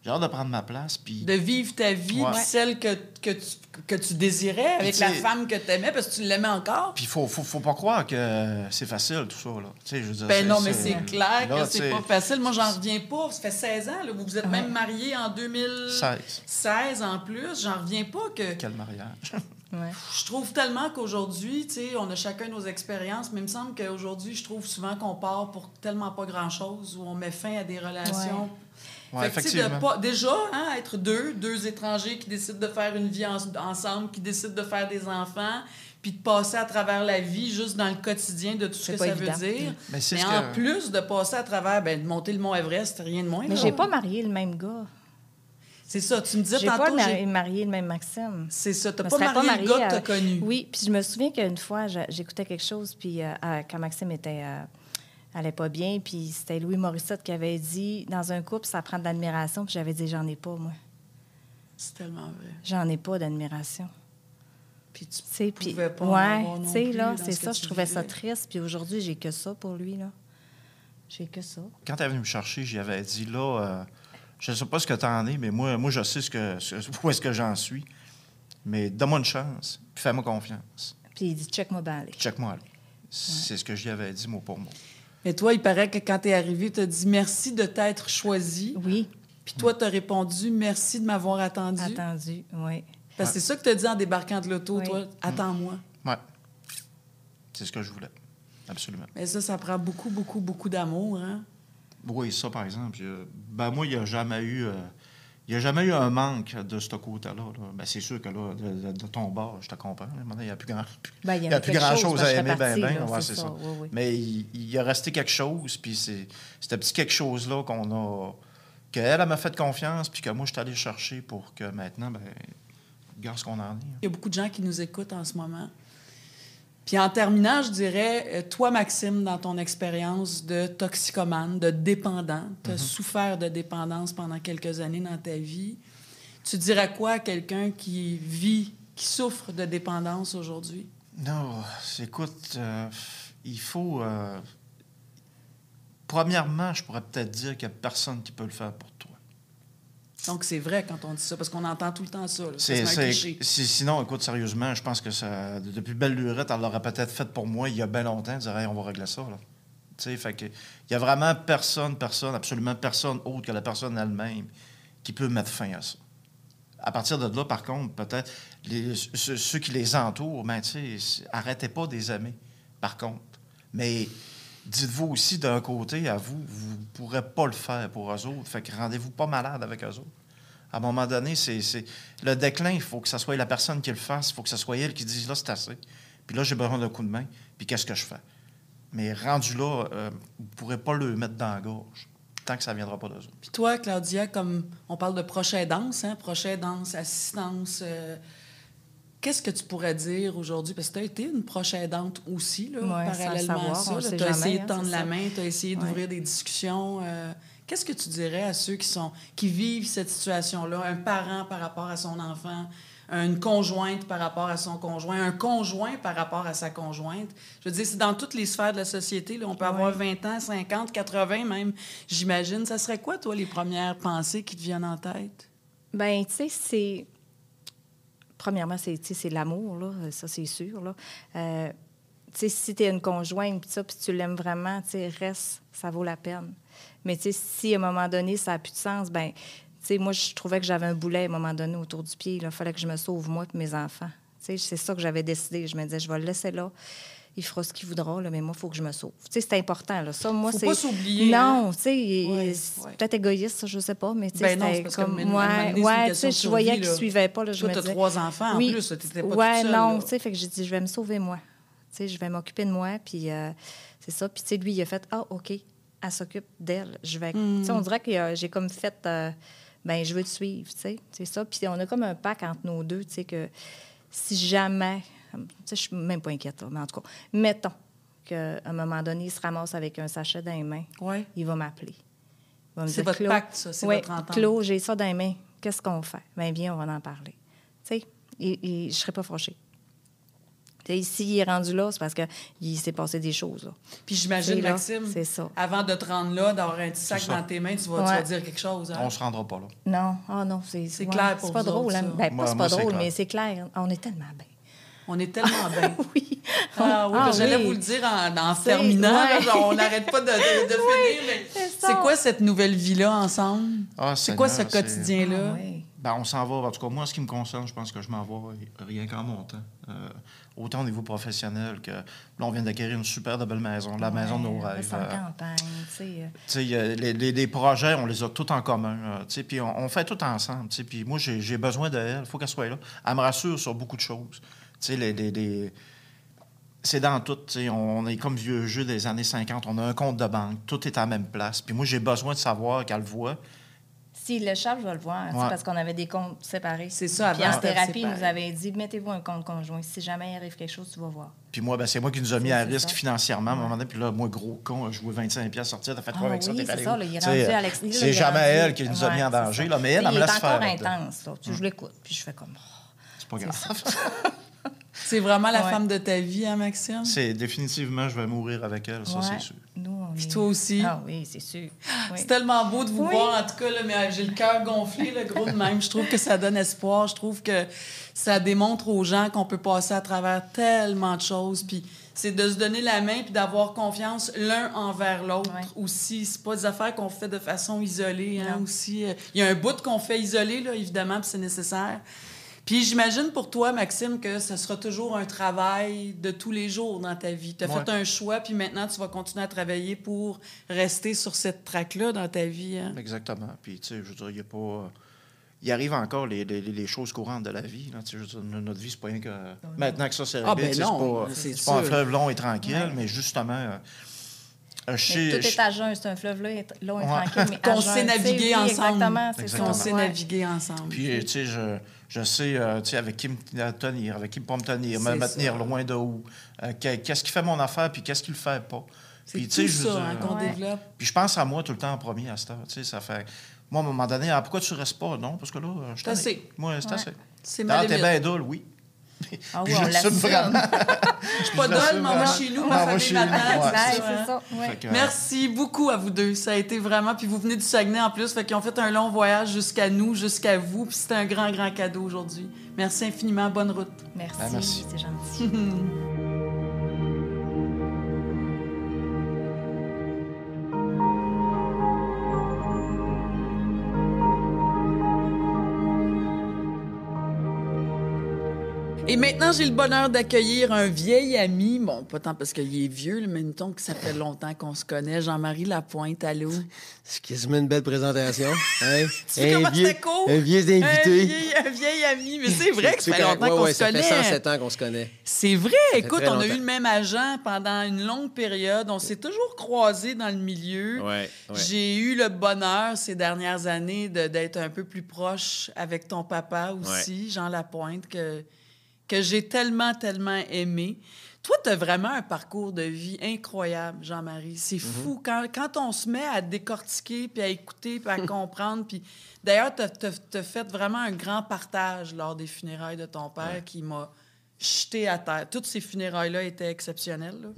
j'ai hâte de prendre ma place. Puis... De vivre ta vie, Ouais. celle que tu désirais, avec Puis, la tu sais, femme que tu aimais, parce que tu l'aimais encore. Puis faut pas croire que c'est facile, tout ça, là. Tu sais, je veux dire, Ben non, mais c'est clair là, que c'est tu sais, pas facile. Moi, j'en reviens pas. Ça fait 16 ans. Là. Vous vous êtes même mariés en 2016 en plus. J'en reviens pas que... Quel mariage. Ouais. Je trouve tellement qu'aujourd'hui, tu sais, on a chacun nos expériences, mais il me semble qu'aujourd'hui, je trouve souvent qu'on part pour tellement pas grand-chose, où on met fin à des relations. Ouais, Fait que, tu sais, de effectivement. pas, déjà, hein, être deux étrangers qui décident de faire une vie ensemble, qui décident de faire des enfants, puis de passer à travers la vie juste dans le quotidien de tout ce C'est que pas ça évident. veut dire. Mais c'est Mais ce en que- plus de passer à travers, de monter le mont Everest, rien de moins. Mais là. j'ai pas marié le même gars. C'est ça, tu me disais J'ai pas tantôt... marié le même Maxime. C'est ça, t'as Je me pas serais marié le gars que à- t'as connu. Oui, puis je me souviens qu'une fois, j'écoutais quelque chose, puis quand Maxime allait pas bien, puis c'était Louis Morissette qui avait dit, dans un couple, ça prend de l'admiration, puis j'avais dit, j'en ai pas, moi. C'est tellement vrai. J'en ai pas d'admiration. Puis tu Tu sais, puis pouvais pas en ouais, avoir non tu sais, plus là, dans c'est ce que ça, tu je trouvais ça vivais. triste, puis aujourd'hui, j'ai que ça pour lui, là. J'ai que ça. Quand elle est venue me chercher, j'y avais dit, là, je ne sais pas ce que tu en es, mais moi je sais où est-ce que j'en suis. Mais donne-moi une chance, puis fais-moi confiance. Puis il dit, check-moi bien, allez. Check-moi, là. C'est ce que j'y avais dit, mot pour mot. Mais toi, il paraît que quand t'es arrivé, t'as dit merci de t'être choisi. Oui, Puis toi, t'as répondu merci de m'avoir attendu. attendu, oui. Parce que c'est ça que t'as dit en débarquant de l'auto, Oui. toi. Attends-moi. Ouais. C'est ce que je voulais. Absolument. Mais ça prend beaucoup, beaucoup, beaucoup d'amour, hein? Oui, ça, par exemple. Moi, il n'y a jamais eu... il n'y a jamais eu un manque de ce côté-là. Là. Ben, c'est sûr que là, de ton bord, je te comprends. là. Maintenant, il n'y a plus grand, Ben, il y il y a avait plus quelque grand-chose chose, à je aimer, fais partie, ben, là, ouais, c'est c'est ça. ça, oui, oui. Mais il a resté quelque chose, puis c'est ce petit quelque chose-là qu'on a... qu'elle m'a fait confiance, puis que moi, je suis allé chercher pour que maintenant, ben, regarde ce qu'on en est. Il y a beaucoup de gens qui nous écoutent en ce moment. Puis en terminant, je dirais, toi, Maxime, dans ton expérience de toxicomane, de dépendant, tu as souffert de dépendance pendant quelques années dans ta vie. Tu dirais quoi à quelqu'un qui souffre de dépendance aujourd'hui? Non, écoute, il faut... premièrement, je pourrais peut-être dire qu'il n'y a personne qui peut le faire pour toi. Donc, c'est vrai quand on dit ça, parce qu'on entend tout le temps ça. Là. C'est un cliché. Sinon, écoute, sérieusement, je pense que ça, depuis belle lurette, elle l'aurait peut-être fait pour moi il y a bien longtemps, dire hey, on va régler ça. Là. Tu sais, fait que il y a vraiment personne, absolument personne autre que la personne elle-même qui peut mettre fin à ça. À partir de là, par contre, peut-être, ceux qui les entourent, ben, tu sais, arrêtez pas de les aimer, par contre. Mais dites-vous aussi, d'un côté, à vous, vous ne pourrez pas le faire pour eux autres. Fait que rendez-vous pas malade avec eux autres. À un moment donné, c'est le déclin, il faut que ce soit la personne qui le fasse, il faut que ce soit elle qui dise, là, c'est assez. Puis là, j'ai besoin d'un coup de main, puis qu'est-ce que je fais? Mais rendu là, vous ne pourrez pas le mettre dans la gorge, tant que ça ne viendra pas d'eux autres. Puis toi, Claudia, comme on parle de proche aidance, assistance, qu'est-ce que tu pourrais dire aujourd'hui? Parce que tu as été une proche aidante aussi, là, Ouais, parallèlement sans le à ça. savoir, on le sait Tu as essayé jamais, de tendre c'est la ça. main, tu as essayé d'ouvrir des discussions. Qu'est-ce que tu dirais à ceux qui vivent cette situation-là? Un parent par rapport à son enfant, une conjointe par rapport à son conjoint, un conjoint par rapport à sa conjointe. Je veux dire, c'est dans toutes les sphères de la société. Là. On peut avoir 20 ans, 50, 80 même, j'imagine. Ça serait quoi, toi, les premières pensées qui te viennent en tête? Bien, tu sais, c'est... Premièrement, c'est l'amour, là, ça, c'est sûr, là. Tu sais, si tu es une conjointe, puis tu l'aimes vraiment, tu sais, reste, ça vaut la peine. Mais tu sais, si à un moment donné, ça n'a plus de sens, bien, tu sais, moi, je trouvais que j'avais un boulet à un moment donné autour du pied. Il fallait que je me sauve, moi et mes enfants. Tu sais, c'est ça que j'avais décidé. Je me disais, je vais le laisser là. Il fera ce qu'il voudra, là, mais moi, il faut que je me sauve. Tu sais, c'est important, là. Ça, moi, Faut c'est... pas s'oublier. Non, hein? tu sais, Ouais, c'est ouais. peut-être égoïste, ça, je sais pas, mais tu sais, Ben non, c'est c'était parce comme... que à un moment donné, c'est une tu question sais, de je voyais survie, qu'il là. ne suivait pas, là, je Toi, me t'as disais... 3 enfants, en Oui. plus. T'étais pas Ouais, toute seule, non, là. tu sais, fait que j'ai dit, je vais me sauver moi. Tu sais, je vais m'occuper de moi, puis c'est ça. Puis, tu sais, lui, il a fait, ah, OK, elle s'occupe d'elle. Je vais... Tu sais, on dirait que j'ai comme fait, ben je veux te suivre, tu sais, c'est ça. Puis on a comme un pacte entre nos deux, tu sais, que si jamais, tu sais, je suis même pas inquiète, là, mais en tout cas, mettons qu'à un moment donné, il se ramasse avec un sachet dans les mains, il va m'appeler. Il va me C'est dire, votre Claude, pacte, ça, c'est votre entente. Claude, j'ai ça dans les mains, qu'est-ce qu'on fait? Bien, viens, on va en parler. Tu sais, je ne serais pas fâchée. S'il est rendu là, c'est parce qu'il s'est passé des choses. Là. Puis j'imagine, là, Maxime, c'est ça. avant de te rendre là, d'avoir un petit sac dans tes mains, tu vas dire quelque chose. Hein? On se rendra pas là. Non, non, c'est clair pour c'est pas vous drôle. autres, Hein? ça. Ben, Moi, c'est pas drôle, clair. mais c'est clair. On est tellement bien. On est tellement bien. Oui. Ah oui, j'allais vous le dire en terminant. Là, genre, on n'arrête pas de finir. Mais c'est quoi cette nouvelle vie-là ensemble? C'est quoi ce quotidien-là? Ben, on s'en va. En tout cas, moi, en ce qui me concerne, je pense que je m'en vais rien qu'en montant. Autant au niveau professionnel que là, on vient d'acquérir une super belle maison, la maison de nos rêves. C'est en campagne, tu sais. Les projets, on les a tous en commun. Puis on fait tout ensemble. Puis moi, j'ai besoin d'elle. Il faut qu'elle soit là. Elle me rassure sur beaucoup de choses. C'est dans tout. On est comme vieux jeu des années 50. On a un compte de banque. Tout est à la même place. Puis moi, j'ai besoin de savoir qu'elle le voit. S'il le charge, je vais le voir, parce qu'on avait des comptes séparés. C'est ça, Puis en thérapie, il nous avait dit, mettez-vous un compte conjoint. Si jamais il arrive quelque chose, tu vas voir. Puis moi, c'est moi qui nous a mis à risque financièrement à un moment donné. Puis là, moi, gros con, je jouais 25$ sortir. T'as fait quoi avec ça? Oui, T'es allé ça, où? là, il est rendu à l'extérieur. C'est jamais elle qui nous a mis en danger. Là, mais elle me laisse faire. Il est encore intense. Là. Je l'écoute, puis je fais comme... C'est pas grave. C'est vraiment la femme de ta vie, hein, Maxime? C'est définitivement, je vais mourir avec elle, ça, c'est sûr. Puis toi aussi? Ah oui, c'est sûr. Oui. C'est tellement beau de vous voir, en tout cas, là, mais j'ai le cœur gonflé, le gros de même. Je trouve que ça donne espoir. Je trouve que ça démontre aux gens qu'on peut passer à travers tellement de choses. Puis c'est de se donner la main puis d'avoir confiance l'un envers l'autre aussi. C'est pas des affaires qu'on fait de façon isolée, hein, aussi. Il y a un bout qu'on fait isolé, là, évidemment, puis c'est nécessaire. Puis j'imagine pour toi, Maxime, que ce sera toujours un travail de tous les jours dans ta vie. Tu as fait un choix, puis maintenant, tu vas continuer à travailler pour rester sur cette traque-là dans ta vie. Hein? Exactement. Puis, tu sais, je veux dire, il n'y a pas... Il arrive encore les choses courantes de la vie. Là. Je veux dire, notre vie, c'est pas rien que... Maintenant que ça, c'est réglé, c'est pas un fleuve long et tranquille, mais justement... tout est à jeun, c'est un fleuve long et tranquille, mais qu'on sait naviguer ensemble. Exactement, qu'on sait naviguer ensemble. Puis, tu sais, je sais avec qui me tenir, avec qui pas me tenir, me tenir loin de où. Qu'est-ce qui fait mon affaire, puis qu'est-ce qui le fait pas. C'est puis, tout ça qu'on développe. Puis je pense à moi tout le temps en premier à cette heure. Tu sais, ça fait... Moi, à un moment donné, pourquoi tu restes pas? Non, parce que là, je t'en ai. Moi, c'est assez. C'est ma limite. T'es bien dolle, oui. Ah oui, on l'assume vraiment. Je suis pas dolle, mais moi, chez nous, ma famille m'attend. C'est ça. Merci beaucoup à vous deux. Ça a été vraiment... Puis vous venez du Saguenay en plus, fait qu'ils ont fait un long voyage jusqu'à nous, jusqu'à vous. Puis c'était un grand, grand cadeau aujourd'hui. Merci infiniment. Bonne route. Merci. C'est gentil. Et maintenant, j'ai le bonheur d'accueillir un vieil ami. Bon, pas tant parce qu'il est vieux, mais mettons que ça fait longtemps qu'on se connaît. Jean-Marie Lapointe, allô? C'est quasiment une belle présentation. Hein? Tu sais comment c'était cool? Un vieux invité. Un vieil ami. Mais c'est vrai que ça fait longtemps qu'on se connaît. Ça fait 107 ans qu'on se connaît. C'est vrai. Écoute, on a eu le même agent pendant une longue période. On s'est toujours croisés dans le milieu. Ouais. J'ai eu le bonheur ces dernières années d'être un peu plus proche avec ton papa aussi, Jean Lapointe, que j'ai tellement, tellement aimé. Toi, tu as vraiment un parcours de vie incroyable, Jean-Marie. C'est fou. Quand on se met à décortiquer, puis à écouter, puis à comprendre, puis d'ailleurs, tu as fait vraiment un grand partage lors des funérailles de ton père qui m'a jeté à terre. Toutes ces funérailles-là étaient exceptionnelles. Là.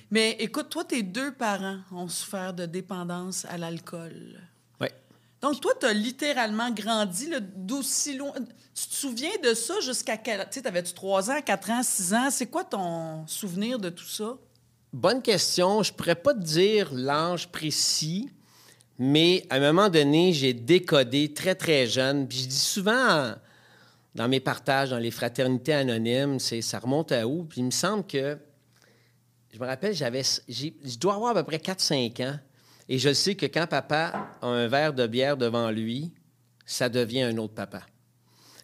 Mais écoute, toi, tes deux parents ont souffert de dépendance à l'alcool. Oui. Donc, toi, tu as littéralement grandi d'aussi loin. Tu te souviens de ça jusqu'à quel... Tu sais, t'avais-tu 3 ans, 4 ans, 6 ans? C'est quoi ton souvenir de tout ça? Bonne question. Je pourrais pas te dire l'âge précis, mais à un moment donné, j'ai décodé très, très jeune. Puis je dis souvent dans mes partages, dans les fraternités anonymes, ça remonte à où? Puis il me semble que... Je me rappelle, je dois avoir à peu près 4-5 ans. Et je sais que quand papa a un verre de bière devant lui, ça devient un autre papa.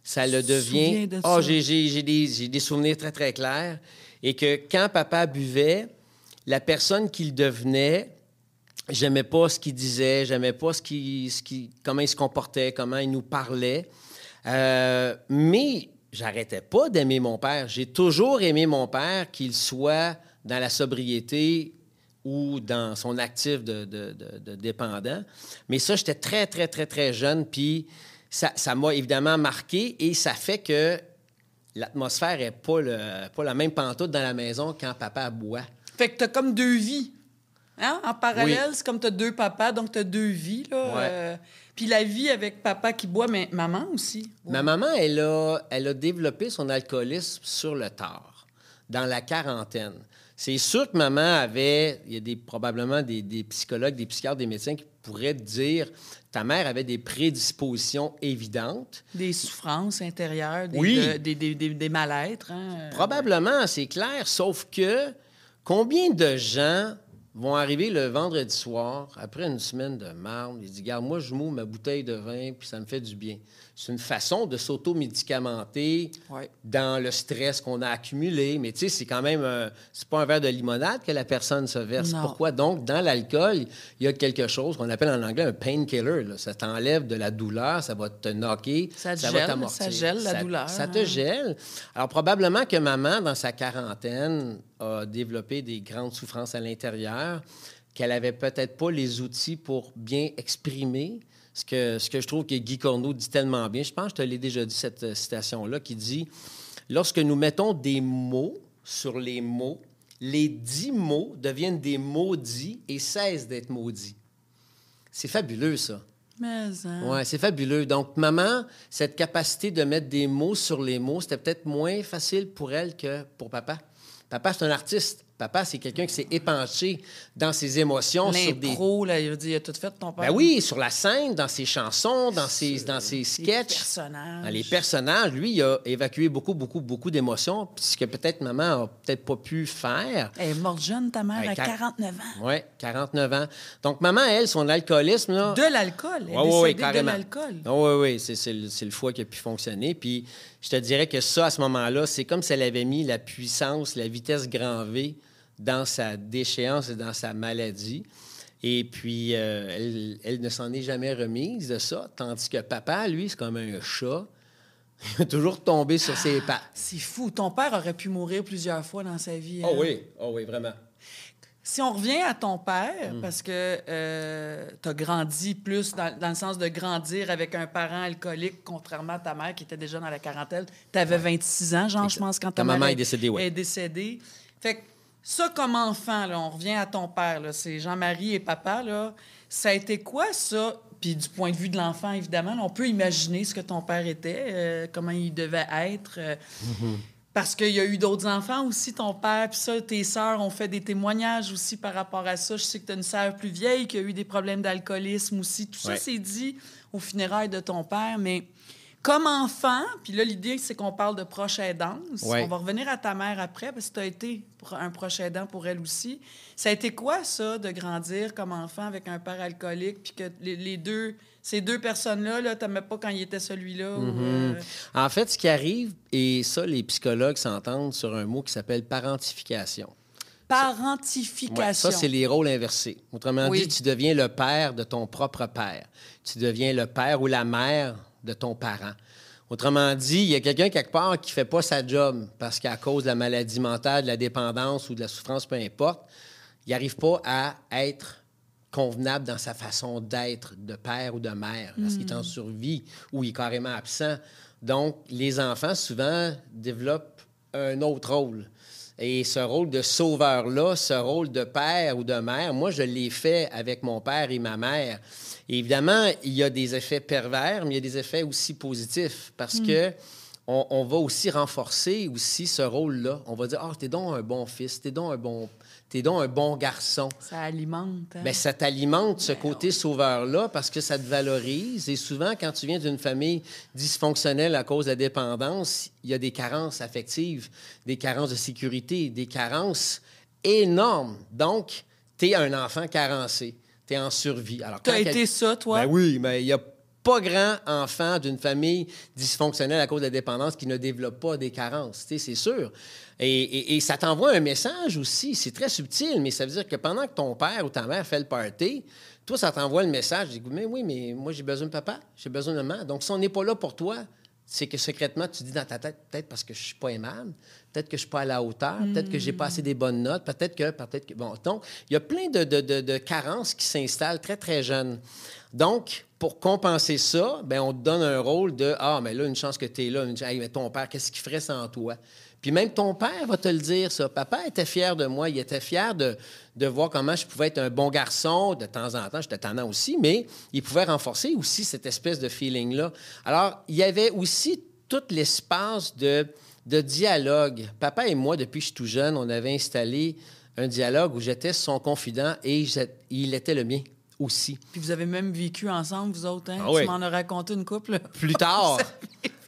Ça le devient... Ah, j'ai des souvenirs très, très clairs. Et que quand papa buvait, la personne qu'il devenait, j'aimais pas ce qu'il disait, j'aimais pas comment il se comportait, comment il nous parlait. Mais j'arrêtais pas d'aimer mon père. J'ai toujours aimé mon père, qu'il soit dans la sobriété ou dans son actif de dépendant. Mais ça, j'étais très, très, très, très jeune, puis ça m'a évidemment marqué et ça fait que l'atmosphère n'est pas la même pantoute dans la maison quand papa boit. Fait que t'as comme deux vies. Hein? En parallèle, c'est comme t'as deux papas, donc t'as deux vies. Là. Ouais. Puis la vie avec papa qui boit, mais maman aussi. Ma maman, elle a développé son alcoolisme sur le tard, dans la quarantaine. C'est sûr que maman il y a probablement des psychologues, des psychiatres, des médecins qui pourraient te dire ta mère avait des prédispositions évidentes. Des souffrances intérieures, Oui. des mal-êtres. Hein? Probablement, c'est clair, sauf que combien de gens vont arriver le vendredi soir, après une semaine de marde, ils disent « Regarde, moi, je m'ouvre ma bouteille de vin, puis ça me fait du bien. » C'est une façon de s'auto-médicamenter dans le stress qu'on a accumulé. Mais tu sais, c'est quand même... c'est pas un verre de limonade que la personne se verse. Non. Pourquoi? Donc, dans l'alcool, il y a quelque chose qu'on appelle en anglais un painkiller. Là. Ça t'enlève de la douleur, ça va te knocker, ça va t'amortir. Ça gèle la douleur. Ça te gèle. Alors, probablement que maman, dans sa quarantaine, a développé des grandes souffrances à l'intérieur, qu'elle avait peut-être pas les outils pour bien exprimer. Ce que je trouve que Guy Corneau dit tellement bien, je pense que je te l'ai déjà dit, cette citation-là, qui dit « Lorsque nous mettons des mots sur les mots, les 10 mots deviennent des maudits et cessent d'être maudits. » C'est fabuleux, ça. Mais, hein. Oui, c'est fabuleux. Donc, maman, cette capacité de mettre des mots sur les mots, c'était peut-être moins facile pour elle que pour papa. Papa, c'est un artiste. Papa, c'est quelqu'un qui s'est épanché dans ses émotions. L'impro, là, il a tout fait, ton père. Ben oui, sur la scène, dans ses chansons, dans ses sketchs. Les personnages. Dans les personnages. Lui, il a évacué beaucoup, beaucoup, beaucoup d'émotions, ce que peut-être maman n'a peut-être pas pu faire. Elle est morte jeune, ta mère, à 49 ans. Oui, 49 ans. Donc, maman, elle, son alcoolisme... Là... De l'alcool. Elle est décédée de l'alcool. Oui, c'est le foie qui a pu fonctionner. Puis, je te dirais que ça, à ce moment-là, c'est comme si elle avait mis la puissance, la vitesse grand V dans sa déchéance et dans sa maladie. Et puis, elle ne s'en est jamais remise de ça, tandis que papa, lui, c'est comme un chat. Il a toujours tombé sur ses pattes. C'est fou. Ton père aurait pu mourir plusieurs fois dans sa vie. Oh oui, vraiment. Si on revient à ton père, parce que tu as grandi plus dans le sens de grandir avec un parent alcoolique, contrairement à ta mère qui était déjà dans la quarantaine. Tu avais 26 ans, genre, je pense, quand ta maman mère est décédée, oui. est décédée. Fait que ça, comme enfant, là, on revient à ton père, là, c'est Jean-Marie et papa, là, ça a été quoi, ça? Puis du point de vue de l'enfant, évidemment, là, on peut imaginer ce que ton père était, comment il devait être. Parce qu'il y a eu d'autres enfants aussi, ton père, puis ça, tes sœurs ont fait des témoignages aussi par rapport à ça. Je sais que tu as une sœur plus vieille qui a eu des problèmes d'alcoolisme aussi. Tout ça, c'est dit aux funérailles de ton père, mais... Comme enfant, puis là, l'idée, c'est qu'on parle de proche aidance. On va revenir à ta mère après, parce que tu as été un proche aidant pour elle aussi. Ça a été quoi, ça, de grandir comme enfant avec un père alcoolique, puis que ces deux personnes-là, tu n'aimais pas quand il était celui-là? En fait, ce qui arrive, et ça, les psychologues s'entendent sur un mot qui s'appelle parentification. Parentification. Ça, c'est les rôles inversés. Autrement dit, tu deviens le père de ton propre père. Tu deviens le père ou la mère de ton parent. Autrement dit, il y a quelqu'un quelque part qui ne fait pas sa job parce qu'à cause de la maladie mentale, de la dépendance ou de la souffrance, peu importe, il n'arrive pas à être convenable dans sa façon d'être de père ou de mère parce qu'il est en survie ou il est carrément absent. Donc, les enfants, souvent, développent un autre rôle. Et ce rôle de sauveur-là, ce rôle de père ou de mère, moi, je l'ai fait avec mon père et ma mère. Et évidemment, il y a des effets pervers, mais il y a des effets aussi positifs parce que on va aussi renforcer aussi ce rôle-là. On va dire, « Ah, t'es donc un bon fils, t'es donc un bon garçon. » Ça alimente. Hein? Bien, ça t'alimente, ce côté sauveur-là, parce que ça te valorise. Et souvent, quand tu viens d'une famille dysfonctionnelle à cause de la dépendance, il y a des carences affectives, des carences de sécurité, des carences énormes. Donc, t'es un enfant carencé. T'es en survie. T'as été ça, toi? Ben oui, mais il n'y a pas grand enfant d'une famille dysfonctionnelle à cause de la dépendance qui ne développe pas des carences, c'est sûr. Et ça t'envoie un message aussi. C'est très subtil, mais ça veut dire que pendant que ton père ou ta mère fait le party, toi, ça t'envoie le message. Mais oui, mais moi, j'ai besoin de papa, j'ai besoin de maman. Donc, si on n'est pas là pour toi, c'est que secrètement, tu dis dans ta tête, peut-être parce que je suis pas aimable, peut-être que je suis pas à la hauteur, peut-être que j'ai pas assez des bonnes notes, peut-être que... Bon, donc, il y a plein de carences qui s'installent très, très jeunes. Donc, pour compenser ça, bien, on te donne un rôle de « Ah, mais là, une chance que tu es là. Hey, mais ton père, qu'est-ce qu'il ferait sans toi? » Puis même ton père va te le dire, ça. Papa était fier de moi. Il était fier de voir comment je pouvais être un bon garçon. De temps en temps, j'étais tannant aussi, mais il pouvait renforcer aussi cette espèce de feeling-là. Alors, il y avait aussi tout l'espace de dialogue. Papa et moi, depuis que je suis tout jeune, on avait installé un dialogue où j'étais son confident et il était le mien aussi. Puis vous avez même vécu ensemble, vous autres, hein? Ah oui. Tu m'en as raconté une couple. Plus tard.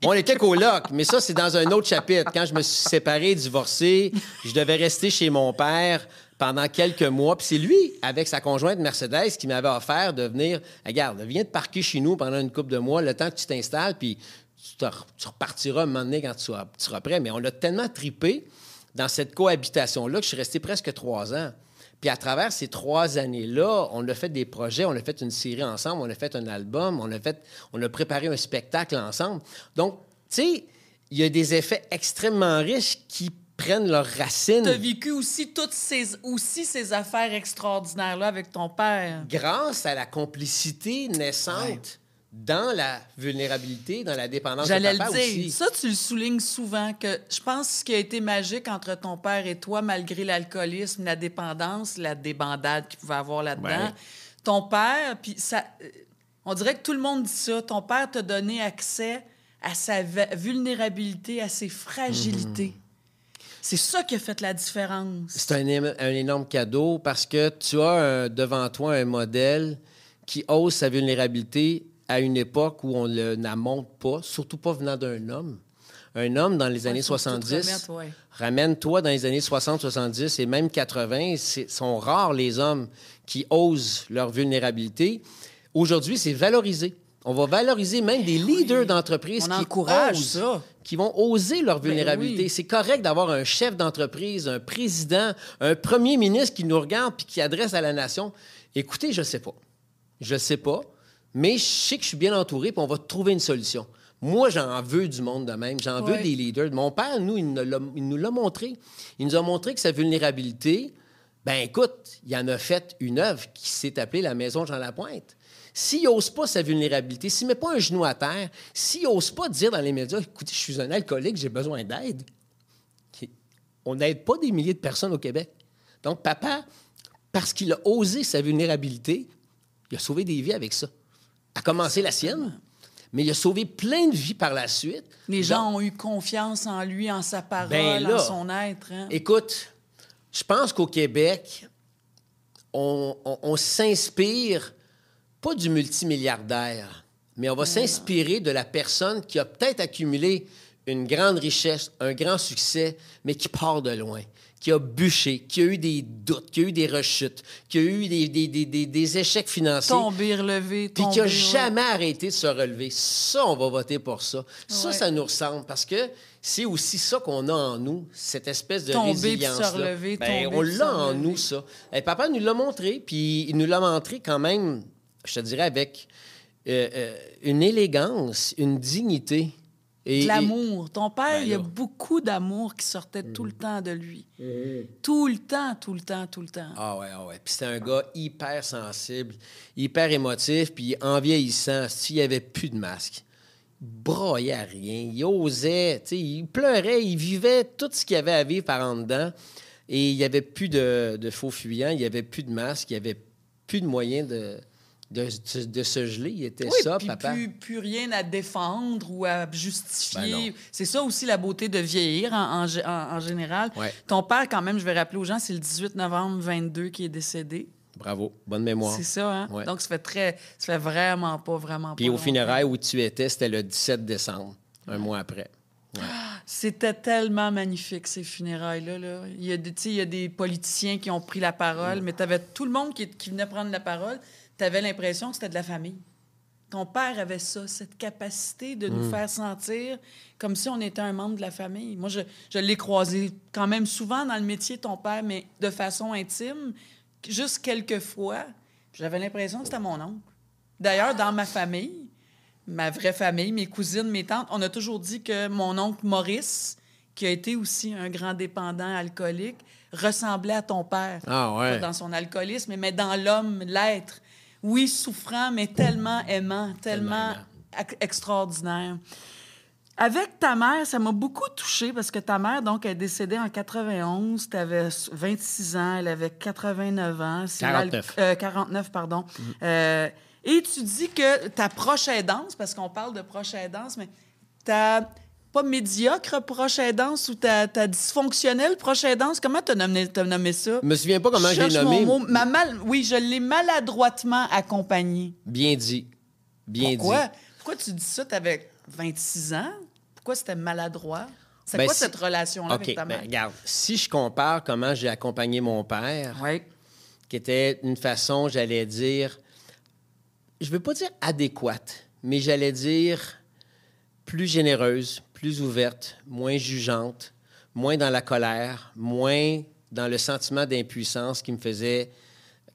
On était colocs, mais ça, c'est dans un autre chapitre. Quand je me suis séparé, divorcé, je devais rester chez mon père pendant quelques mois. Puis c'est lui, avec sa conjointe Mercedes, qui m'avait offert de venir... Regarde, viens te parquer chez nous pendant une couple de mois, le temps que tu t'installes, puis tu repartiras un moment donné quand tu seras prêt. Mais on a tellement tripé dans cette cohabitation-là que je suis resté presque 3 ans. Puis à travers ces 3 années-là, on a fait des projets, on a fait une série ensemble, on a fait un album, on a préparé un spectacle ensemble. Donc, tu sais, il y a des effets extrêmement riches qui prennent leurs racines. Tu as vécu aussi ces affaires extraordinaires-là avec ton père. Grâce à la complicité naissante dans la vulnérabilité, dans la dépendance J'allais de papa le dire. aussi. Ça, tu le soulignes souvent, que je pense que ce qui a été magique entre ton père et toi, malgré l'alcoolisme, la dépendance, la débandade qu'il pouvait avoir là-dedans, Ouais. ton père, puis ça, on dirait que tout le monde dit ça, ton père t'a donné accès à sa vulnérabilité, à ses fragilités. C'est ça qui a fait la différence. C'est un énorme cadeau parce que tu as devant toi un modèle qui ose sa vulnérabilité à une époque où on ne la montre pas, surtout pas venant d'un homme. Un homme dans les années 70, ramène-toi dans les années 60, 70 et même 80, sont rares les hommes qui osent leur vulnérabilité. Aujourd'hui, c'est valorisé. On va valoriser même des leaders d'entreprise qui vont oser leur vulnérabilité. Oui. C'est correct d'avoir un chef d'entreprise, un président, un premier ministre qui nous regarde puis qui adresse à la nation. Écoutez, je sais pas. Je sais pas, mais je sais que je suis bien entouré puis on va trouver une solution. Moi, j'en veux du monde de même. J'en veux des leaders. Mon père, nous, il nous l'a montré. Il nous a montré que sa vulnérabilité, ben écoute, il en a fait une œuvre qui s'est appelée La Maison Jean Lapointe. S'il n'ose pas sa vulnérabilité, s'il ne met pas un genou à terre, s'il n'ose pas dire dans les médias, écoutez, je suis un alcoolique, j'ai besoin d'aide, on n'aide pas des milliers de personnes au Québec. Donc, papa, parce qu'il a osé sa vulnérabilité, il a sauvé des vies avec ça. A commencé la sienne, mais il a sauvé plein de vies par la suite. Les gens ont eu confiance en lui, en sa parole, en son être. Hein? Écoute, je pense qu'au Québec, on s'inspire pas du multimilliardaire, mais on va s'inspirer de la personne qui a peut-être accumulé une grande richesse, un grand succès, mais qui part de loin, qui a bûché, qui a eu des doutes, qui a eu des rechutes, qui a eu des échecs financiers. Tomber, relever, puis qui n'a jamais arrêté de se relever. Ça, on va voter pour ça. Ça, ça nous ressemble, parce que c'est aussi ça qu'on a en nous, cette espèce de résilience-là. Tomber, se relever, ben, on l'a en nous, ça. Et papa nous l'a montré, puis il nous l'a montré quand même, je te dirais, avec une élégance, une dignité. De l'amour. Ton père, il y a beaucoup d'amour qui sortait tout le temps de lui. Tout le temps, tout le temps, tout le temps. Ah ouais. Puis c'était un gars hyper sensible, hyper émotif, puis en vieillissant, s'il n'y avait plus de masque, il broyait à rien, il osait, il pleurait, il vivait tout ce qu'il y avait à vivre par en dedans, et il n'y avait plus de faux fuyants, il n'y avait plus de masque, il n'y avait plus de moyens de se geler. Il était ça, papa. Plus rien à défendre ou à justifier. C'est ça aussi la beauté de vieillir en général. Ouais. Ton père, quand même, je vais rappeler aux gens, c'est le 18 novembre 22 qui est décédé. Bravo. Bonne mémoire. C'est ça, hein? Ouais. Donc, ça fait vraiment pas. Puis au funérailles où tu étais, c'était le 17 décembre, un mois après. Ouais. C'était tellement magnifique, ces funérailles-là. Là. Il y a des politiciens qui ont pris la parole, mais tu avais tout le monde qui venait prendre la parole. Tu avais l'impression que c'était de la famille. Ton père avait ça, cette capacité de nous faire sentir comme si on était un membre de la famille. Moi, je l'ai croisé quand même souvent dans le métier, ton père, mais de façon intime, juste quelques fois. J'avais l'impression que c'était mon oncle. D'ailleurs, dans ma famille, ma vraie famille, mes cousines, mes tantes, on a toujours dit que mon oncle Maurice, qui a été aussi un grand dépendant alcoolique, ressemblait à ton père. Ah ouais. Pas dans son alcoolisme, mais dans l'homme, l'être. Oui, souffrant, mais tellement aimant, tellement extraordinaire. Avec ta mère, ça m'a beaucoup touchée parce que ta mère, donc, est décédée en 91. Tu avais 26 ans, elle avait 89 ans. 49. 49, pardon. Et tu dis que ta proche aidance, parce qu'on parle de proche aidance, mais ta pas médiocre proche aidance ou ta dysfonctionnelle proche aidance, comment t'as nommé ça? Je me souviens pas comment je l'ai Cherche nommé. mon mot. Oui, je l'ai maladroitement accompagnée. Bien dit. Bien Pourquoi? dit. Pourquoi tu dis ça? Tu avais 26 ans? Pourquoi c'était maladroit? C'est Ben, quoi si- cette relation-là OK, avec ta mère? regarde, si je compare comment j'ai accompagné mon père, Oui. qui était une façon, j'allais dire, je veux pas dire adéquate, mais j'allais dire plus généreuse, plus ouverte, moins jugeante, moins dans la colère, moins dans le sentiment d'impuissance qui me faisait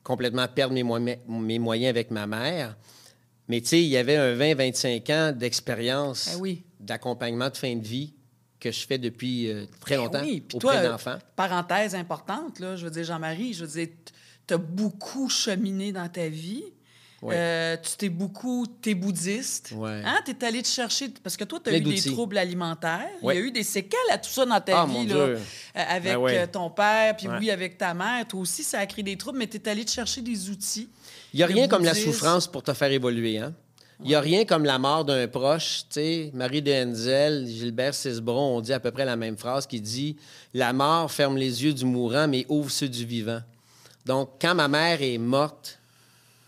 complètement perdre mes moyens avec ma mère. Mais tu sais, il y avait un 20-25 ans d'expérience Oui. d'accompagnement de fin de vie que je fais depuis très longtemps Oui. Puis auprès toi, d'enfants. parenthèse importante, là, je veux dire, Jean-Marie, je veux dire, tu as beaucoup cheminé dans ta vie. Oui. T'es bouddhiste. Ouais. Hein? Tu es allé te chercher, parce que toi, tu as Plein eu des d'outils. troubles alimentaires. Ouais. Il y a eu des séquelles à tout ça dans ta Ah, vie, mon là, Dieu. avec Ben ouais. ton père, puis Ouais. oui, avec ta mère. Toi aussi, ça a créé des troubles, mais tu es allé te chercher des outils. Il n'y a Le rien comme la bouddhisme. souffrance pour te faire évoluer. Hein? Il n'y a rien comme la mort d'un proche. Tu sais, Marie de Henzel, Gilbert Cesbron ont dit à peu près la même phrase qui dit « La mort ferme les yeux du mourant, mais ouvre ceux du vivant. » Donc, quand ma mère est morte,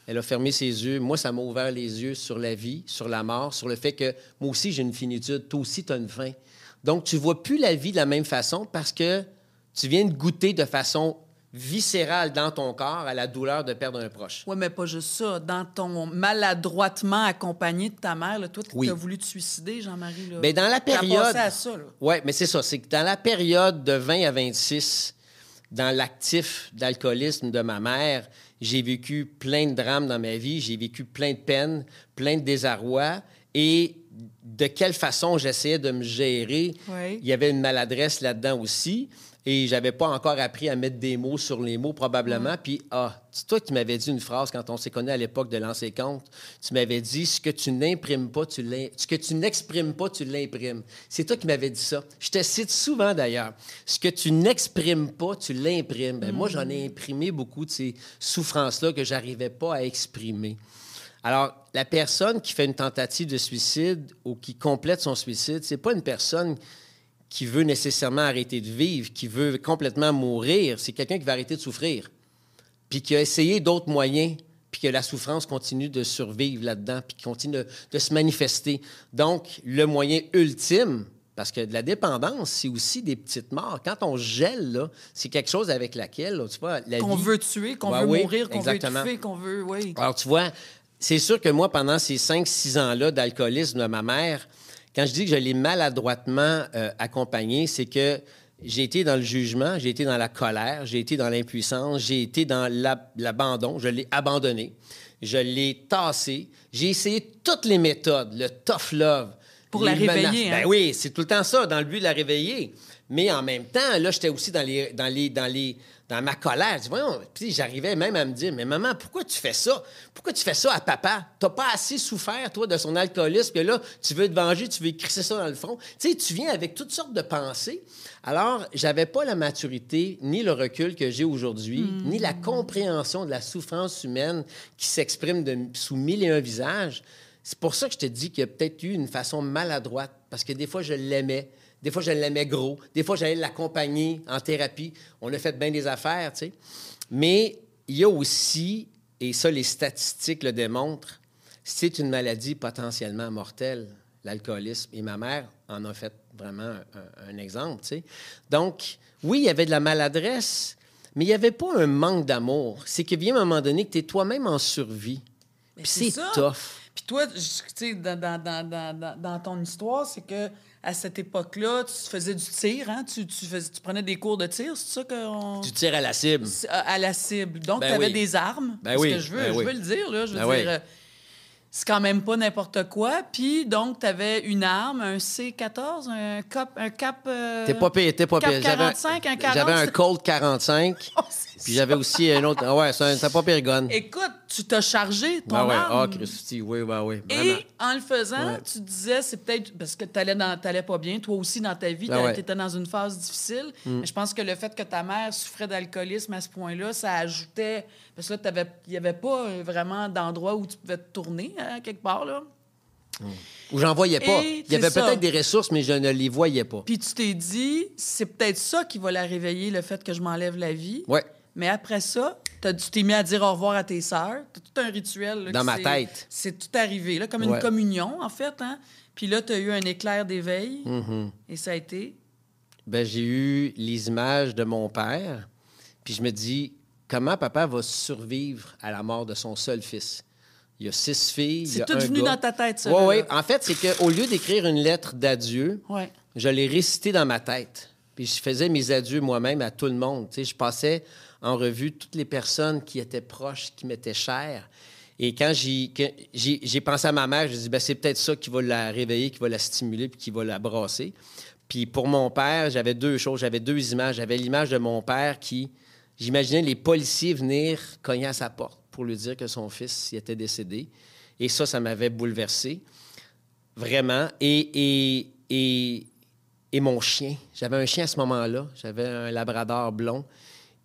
elle a fermé ses yeux. Moi, ça m'a ouvert les yeux sur la vie, sur la mort, sur le fait que moi aussi, j'ai une finitude. Toi aussi, tu as une fin. Donc, tu ne vois plus la vie de la même façon parce que tu viens de goûter de façon viscérale dans ton corps à la douleur de perdre un proche. Oui, mais pas juste ça. Dans ton maladroitement accompagné de ta mère, là, toi, tu Oui. as voulu te suicider, Jean-Marie. Là. Bien, dans la T'as période... passé à ça, là. Oui, mais c'est ça. C'est que dans la période de 20 à 26, dans l'actif d'alcoolisme de ma mère, j'ai vécu plein de drames dans ma vie. J'ai vécu plein de peines, plein de désarroi. Et de quelle façon j'essayais de me gérer, Oui. il y avait une maladresse là-dedans aussi. Et j'avais pas encore appris à mettre des mots sur les mots, probablement. Puis, c'est toi qui m'avais dit une phrase quand on s'est connus à l'époque de lancer compte. Tu m'avais dit, ce que tu n'imprimes pas, ce que tu n'exprimes pas, tu l'imprimes. C'est toi qui m'avais dit ça. Je te cite souvent, d'ailleurs. Ce que tu n'exprimes pas, tu l'imprimes. Ben, moi, j'en ai imprimé beaucoup de ces souffrances-là que j'arrivais pas à exprimer. Alors, la personne qui fait une tentative de suicide ou qui complète son suicide, c'est pas une personne qui veut nécessairement arrêter de vivre, qui veut complètement mourir. C'est quelqu'un qui va arrêter de souffrir, puis qui a essayé d'autres moyens, puis que la souffrance continue de survivre là-dedans, puis qui continue de se manifester. Donc, le moyen ultime, parce que de la dépendance, c'est aussi des petites morts. Quand on gèle, là, c'est quelque chose avec laquelle, là, tu vois, la Qu'on vie... veut tuer, qu'on Ouais, veut oui, mourir, qu'on exactement. veut étouffer, qu'on veut... Oui. Alors, tu vois, c'est sûr que moi, pendant ces 5-6 ans-là d'alcoolisme de ma mère, quand je dis que je l'ai maladroitement accompagné, c'est que j'ai été dans le jugement, j'ai été dans la colère, j'ai été dans l'impuissance, j'ai été dans l'abandon, je l'ai abandonné, je l'ai tassé, j'ai essayé toutes les méthodes, le tough love. Pour la les menaces. réveiller, hein? Ben oui, c'est tout le temps ça, dans le but de la réveiller. Mais en même temps, là, j'étais aussi dans ma colère. Je dis, voyons, puis j'arrivais même à me dire, mais maman, pourquoi tu fais ça? Pourquoi tu fais ça à papa? T'as pas assez souffert, toi, de son alcoolisme, que là, tu veux te venger, tu veux crisser ça dans le front. Tu sais, tu viens avec toutes sortes de pensées. Alors, j'avais pas la maturité, ni le recul que j'ai aujourd'hui, ni la compréhension de la souffrance humaine qui s'exprime sous 1001 visages. C'est pour ça que je te dis qu'il y a peut-être eu une façon maladroite, parce que des fois, je l'aimais. Des fois, je l'aimais gros. Des fois, j'allais l'accompagner en thérapie. On a fait bien des affaires, tu sais. Mais il y a aussi, et ça, les statistiques le démontrent, c'est une maladie potentiellement mortelle, l'alcoolisme. Et ma mère en a fait vraiment un exemple, tu sais. Donc, oui, il y avait de la maladresse, mais il n'y avait pas un manque d'amour. C'est qu'il vient un moment donné que tu es toi-même en survie. Mais Puis c'est c'est ça. tough. Puis toi, tu sais, dans ton histoire, c'est que à cette époque-là, tu faisais du tir, hein? Tu prenais des cours de tir, c'est ça qu'on... Tu tires à la cible. À la cible. Donc, Ben tu avais oui. des armes. Ben Parce oui, que je veux ben oui. le dire, là. Je veux Ben dire... c'est quand même pas n'importe quoi. Puis, donc, tu avais une arme, un C-14, un cap... T'es pas payé, t'es pas Cap payé. 45, un 40. J'avais un Colt 45. Puis j'avais aussi un autre... Ah ouais, c'est pas pire gun. Écoute, tu t'as chargé ton Ah ouais, arme. Christy, oui, vraiment. Et en le faisant, Ouais. tu disais, c'est peut-être parce que t'allais pas bien. Toi aussi, dans ta vie, t'étais dans une phase difficile. Mais je pense que le fait que ta mère souffrait d'alcoolisme à ce point-là, ça ajoutait... Parce que là, il n'y avait pas vraiment d'endroit où tu pouvais te tourner, hein, quelque part, là. Ou j'en voyais pas. Et Il y avait c'est ça. peut-être des ressources, mais je ne les voyais pas. Puis tu t'es dit, c'est peut-être ça qui va la réveiller, le fait que je m'enlève la vie. Ouais. Mais après ça, tu t'es mis à dire au revoir à tes sœurs. T'as tout un rituel. Là, Dans ma tête. C'est tout arrivé, là, comme une Ouais. communion, en fait. Hein? Puis là, tu as eu un éclair d'éveil. Et ça a été... Ben, j'ai eu les images de mon père, puis je me dis, comment papa va survivre à la mort de son seul fils? Il y a 6 filles, il y C'est a tout un venu gars. dans ta tête, ça. Oui, là. oui. En fait, c'est qu'au lieu d'écrire une lettre d'adieu, Ouais. je l'ai récité dans ma tête. Puis je faisais mes adieux moi-même à tout le monde. Tu sais, je passais en revue toutes les personnes qui étaient proches, qui m'étaient chères. Et quand j'ai pensé à ma mère, je me dis, ben, c'est peut-être ça qui va la réveiller, qui va la stimuler, puis qui va la brasser. Puis pour mon père, j'avais 2 choses. J'avais 2 images. J'avais l'image de mon père qui... J'imaginais les policiers venir cogner à sa porte pour lui dire que son fils y était décédé. Et ça m'avait bouleversé. Vraiment. Et mon chien. J'avais un chien à ce moment-là. J'avais un labrador blond.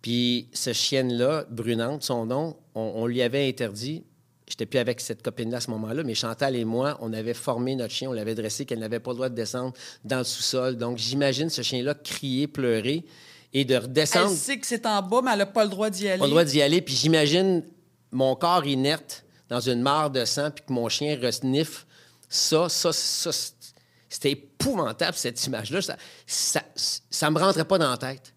Puis ce chien-là, Brunante, son nom, on lui avait interdit. J'étais plus avec cette copine-là à ce moment-là, mais Chantal et moi, on avait formé notre chien, on l'avait dressé, qu'elle n'avait pas le droit de descendre dans le sous-sol. Donc, j'imagine ce chien-là crier, pleurer et de redescendre. Elle sait que c'est en bas, mais elle n'a pas le droit d'y aller. Pas le droit d'y aller. Puis j'imagine mon corps inerte dans une mare de sang, puis que mon chien resniffe. Ça, c'était épouvantable, cette image-là. Ça me rentrait pas dans la tête.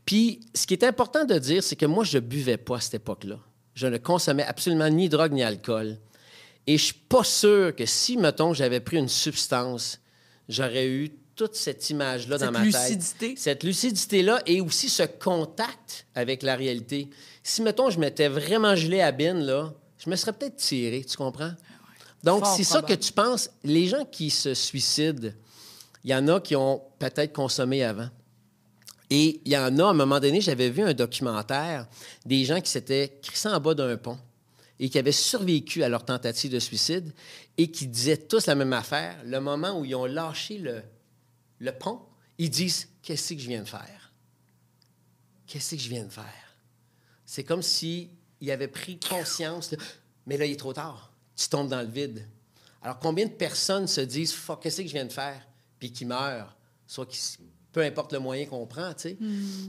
Puis, ce qui est important de dire, c'est que moi, je buvais pas à cette époque-là. Je ne consommais absolument ni drogue ni alcool. Et je suis pas sûr que si, mettons, j'avais pris une substance, j'aurais eu toute cette image-là dans ma tête. Cette lucidité. Cette lucidité-là et aussi ce contact avec la réalité. Si, mettons, je m'étais vraiment gelé à bine, là, je me serais peut-être tiré, tu comprends? Donc, Fort c'est ça probable. que tu penses. Les gens qui se suicident, il y en a qui ont peut-être consommé avant. Et il y en a, à un moment donné, j'avais vu un documentaire des gens qui s'étaient crissés en bas d'un pont et qui avaient survécu à leur tentative de suicide et qui disaient tous la même affaire. Le moment où ils ont lâché le pont, ils disent « Qu'est-ce que je viens de faire? Qu'est-ce que je viens de faire? » C'est comme s'ils avaient pris conscience. Là, mais là, il est trop tard. Tu tombes dans le vide. Alors, combien de personnes se disent « Fuck, qu'est-ce que je viens de faire? » Puis qui meurent, soit qui... peu importe le moyen qu'on prend, tu sais.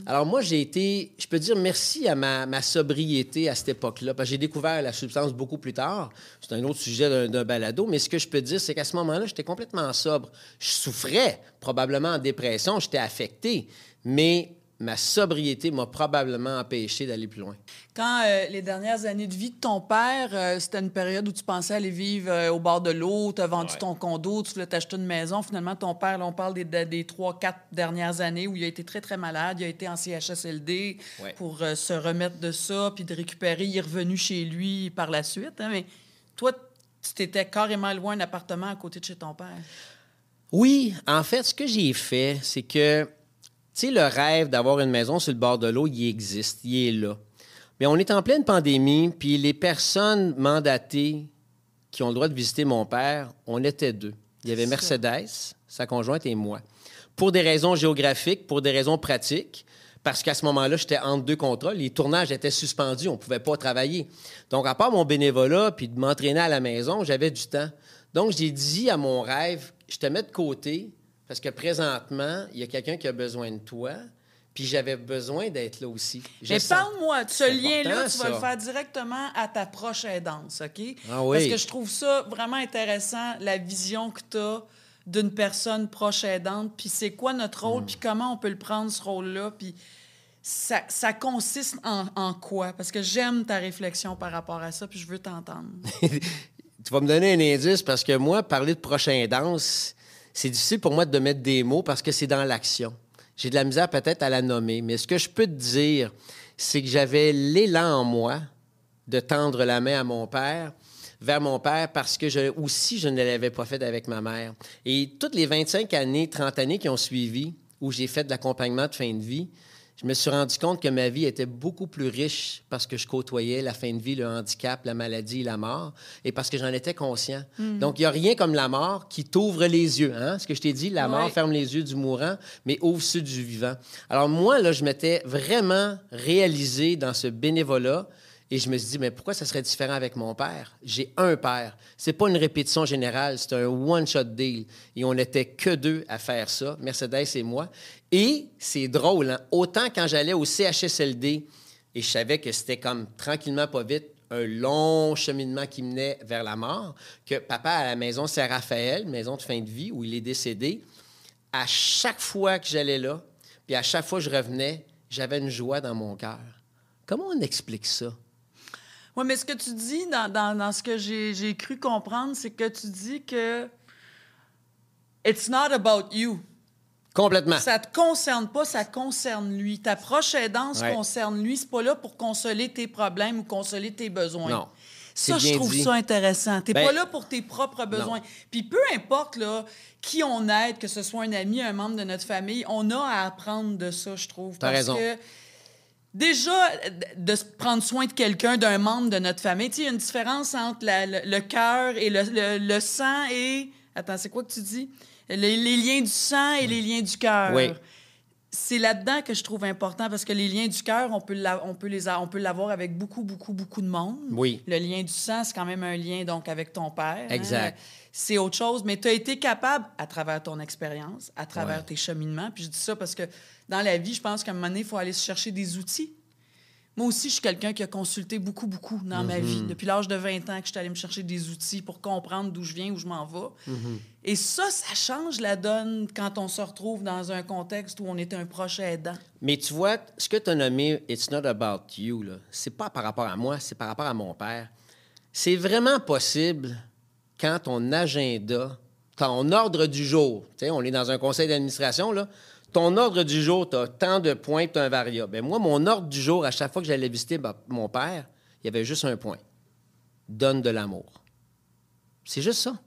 Alors moi, je peux dire merci à ma sobriété à cette époque-là, parce que j'ai découvert la substance beaucoup plus tard. C'est un autre sujet d'un balado, mais ce que je peux dire, c'est qu'à ce moment-là, j'étais complètement sobre. Je souffrais, probablement en dépression, j'étais affecté, mais ma sobriété m'a probablement empêché d'aller plus loin. Quand les dernières années de vie de ton père, c'était une période où tu pensais aller vivre au bord de l'eau, tu as vendu ton condo, tu voulais t'acheter une maison. Finalement, ton père, là, on parle des 3-4 dernières années où il a été très, très malade. Il a été en CHSLD pour se remettre de ça, puis de récupérer. Il est revenu chez lui par la suite. Hein, mais toi, tu t'étais carrément loin d'un appartement à côté de chez ton père. Oui, en fait, ce que j'ai fait, c'est que, tu sais, le rêve d'avoir une maison sur le bord de l'eau, il existe, il est là. Mais on est en pleine pandémie, puis les personnes mandatées qui ont le droit de visiter mon père, on était 2. Il y avait Mercedes, sa conjointe, et moi. Pour des raisons géographiques, pour des raisons pratiques, parce qu'à ce moment-là, j'étais entre 2 contrats. Les tournages étaient suspendus, on ne pouvait pas travailler. Donc, à part mon bénévolat, puis de m'entraîner à la maison, j'avais du temps. Donc, j'ai dit à mon rêve, je te mets de côté, parce que présentement, il y a quelqu'un qui a besoin de toi, puis j'avais besoin d'être là aussi. Mais parle-moi de ce lien-là, tu vas ça. le faire directement à ta proche aidance, OK? Ah oui. Parce que je trouve ça vraiment intéressant, la vision que tu as d'une personne proche aidante, puis c'est quoi notre rôle, puis comment on peut le prendre, ce rôle-là, puis ça consiste en quoi? Parce que j'aime ta réflexion par rapport à ça, puis je veux t'entendre. Tu vas me donner un indice, parce que moi, parler de proche aidance, c'est difficile pour moi de mettre des mots parce que c'est dans l'action. J'ai de la misère peut-être à la nommer, mais ce que je peux te dire, c'est que j'avais l'élan en moi de tendre la main à mon père, vers mon père parce que je ne l'avais pas fait avec ma mère. Et toutes les 25 années, 30 années qui ont suivi, où j'ai fait de l'accompagnement de fin de vie, je me suis rendu compte que ma vie était beaucoup plus riche parce que je côtoyais la fin de vie, le handicap, la maladie, la mort, et parce que j'en étais conscient. Donc, il n'y a rien comme la mort qui t'ouvre les yeux. Hein? Ce que je t'ai dit, la mort ferme les yeux du mourant, mais ouvre ceux du vivant. Alors moi, là, je m'étais vraiment réalisé dans ce bénévolat. Et je me suis dit, mais pourquoi ça serait différent avec mon père? J'ai un père. C'est pas une répétition générale, c'est un one-shot deal. Et on n'était que deux à faire ça, Mercedes et moi. Et c'est drôle, hein? Autant quand j'allais au CHSLD, et je savais que c'était comme tranquillement, pas vite, un long cheminement qui menait vers la mort, que papa à la maison Saint-Raphaël, maison de fin de vie, où il est décédé, à chaque fois que j'allais là, puis à chaque fois que je revenais, j'avais une joie dans mon cœur. Comment on explique ça? Oui, mais ce que tu dis dans ce que j'ai cru comprendre, c'est que tu dis que it's not about you. Complètement. Ça te concerne pas, ça concerne lui. Ta proche aidance concerne lui. C'est pas là pour consoler tes problèmes ou consoler tes besoins. Non. Ça, je trouve ça intéressant. T'es pas là pour tes propres besoins. Non. Puis peu importe là, qui on aide, que ce soit un ami, un membre de notre famille, on a à apprendre de ça, je trouve. T'as raison. Que déjà, de se prendre soin de quelqu'un, d'un membre de notre famille, tu sais, il y a une différence entre le cœur et le sang et... Attends, c'est quoi que tu dis? Les liens du sang et les liens du cœur. Oui. C'est là-dedans que je trouve important parce que les liens du cœur, on peut l'avoir avec beaucoup, beaucoup, beaucoup de monde. Oui. Le lien du sang, c'est quand même un lien donc avec ton père. Exact. Hein? C'est autre chose, mais tu as été capable, à travers ton expérience, à travers tes cheminements, puis je dis ça parce que dans la vie, je pense qu'à un moment donné, il faut aller se chercher des outils. Moi aussi, je suis quelqu'un qui a consulté beaucoup, beaucoup dans ma vie. Depuis l'âge de 20 ans que je suis allée me chercher des outils pour comprendre d'où je viens, où je m'en vais. Et ça change la donne quand on se retrouve dans un contexte où on est un proche aidant. Mais tu vois, ce que tu as nommé « It's not about you », là, c'est pas par rapport à moi, c'est par rapport à mon père. C'est vraiment possible quand ton agenda, ton ordre du jour, tu sais, on est dans un conseil d'administration, là, ton ordre du jour, tu as tant de points, tu as un variable. Bien, moi, mon ordre du jour, à chaque fois que j'allais visiter mon père, il y avait juste un point. Donne de l'amour. C'est juste ça.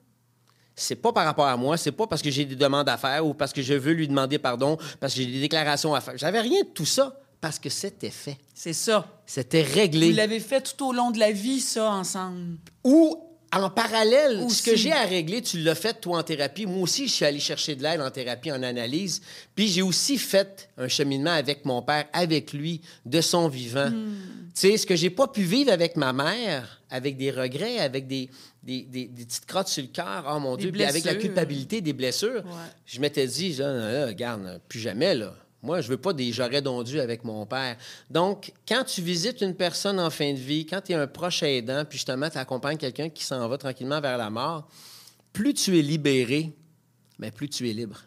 C'est pas par rapport à moi, c'est pas parce que j'ai des demandes à faire ou parce que je veux lui demander pardon, parce que j'ai des déclarations à faire. J'avais rien de tout ça parce que c'était fait. C'est ça. C'était réglé. Vous l'avez fait tout au long de la vie, ça, ensemble. Ou en parallèle, aussi. Ce que j'ai à régler, tu l'as fait, toi, en thérapie. Moi aussi, je suis allé chercher de l'aide en thérapie, en analyse. Puis j'ai aussi fait un cheminement avec mon père, avec lui, de son vivant. Tu sais, ce que j'ai pas pu vivre avec ma mère, avec des regrets, avec des petites crottes sur le cœur, oh mon Dieu, puis avec la culpabilité, des blessures, je m'étais dit, regarde, plus jamais, là. Moi, je veux pas des jarrets d'ondus avec mon père. Donc, quand tu visites une personne en fin de vie, quand tu es un proche aidant, puis justement, tu accompagnes quelqu'un qui s'en va tranquillement vers la mort, plus tu es libéré, mais plus tu es libre.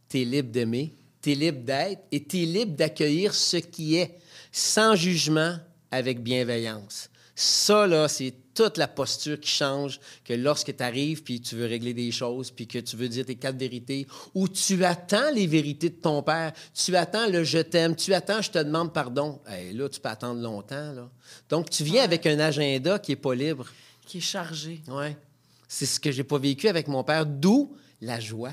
Tu es libre d'aimer, tu es libre d'être et tu es libre d'accueillir ce qui est, sans jugement, avec bienveillance. Ça, là, c'est toute la posture qui change que lorsque tu arrives puis tu veux régler des choses puis que tu veux dire tes 4 vérités ou tu attends les vérités de ton père, tu attends le « je t'aime », tu attends « je te demande pardon ». Hey, là, tu peux attendre longtemps. Là. Donc, tu viens avec un agenda qui n'est pas libre. Qui est chargé. Oui. C'est ce que j'ai pas vécu avec mon père, d'où la joie.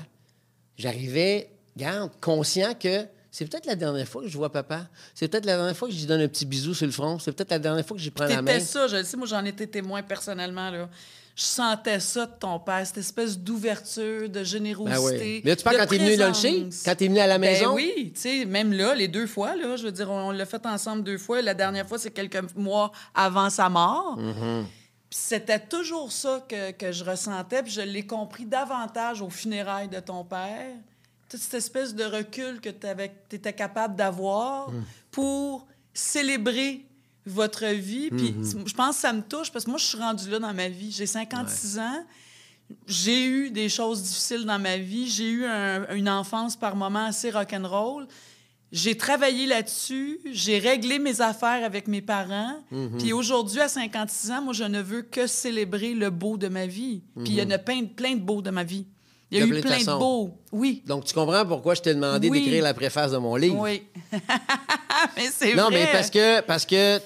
J'arrivais, regarde, conscient que c'est peut-être la dernière fois que je vois papa. C'est peut-être la dernière fois que je lui donne un petit bisou sur le front. C'est peut-être la dernière fois que j'y prends la main. C'était ça, je le sais. Moi, j'en étais témoin personnellement. Là. Je sentais ça de ton père, cette espèce d'ouverture, de générosité. Ben oui. Mais là, tu parles quand tu es venu luncher? Quand tu es venu à la maison? Ben oui, tu sais, même là, les 2 fois, là, je veux dire, on l'a fait ensemble 2 fois. La dernière fois, c'est quelques mois avant sa mort. Puis c'était toujours ça que je ressentais, puis je l'ai compris davantage aux funérailles de ton père. Toute cette espèce de recul que tu étais capable d'avoir pour célébrer votre vie. Puis je pense que ça me touche parce que moi, je suis rendue là dans ma vie. J'ai 56 ans. J'ai eu des choses difficiles dans ma vie. J'ai eu une enfance par moments assez rock'n'roll. J'ai travaillé là-dessus. J'ai réglé mes affaires avec mes parents. Puis aujourd'hui, à 56 ans, moi, je ne veux que célébrer le beau de ma vie. Puis il y en a plein de beaux de ma vie. Il y a eu plein de beaux. Oui. Donc, tu comprends pourquoi je t'ai demandé d'écrire la préface de mon livre? Oui. Mais c'est vrai. Non, mais parce que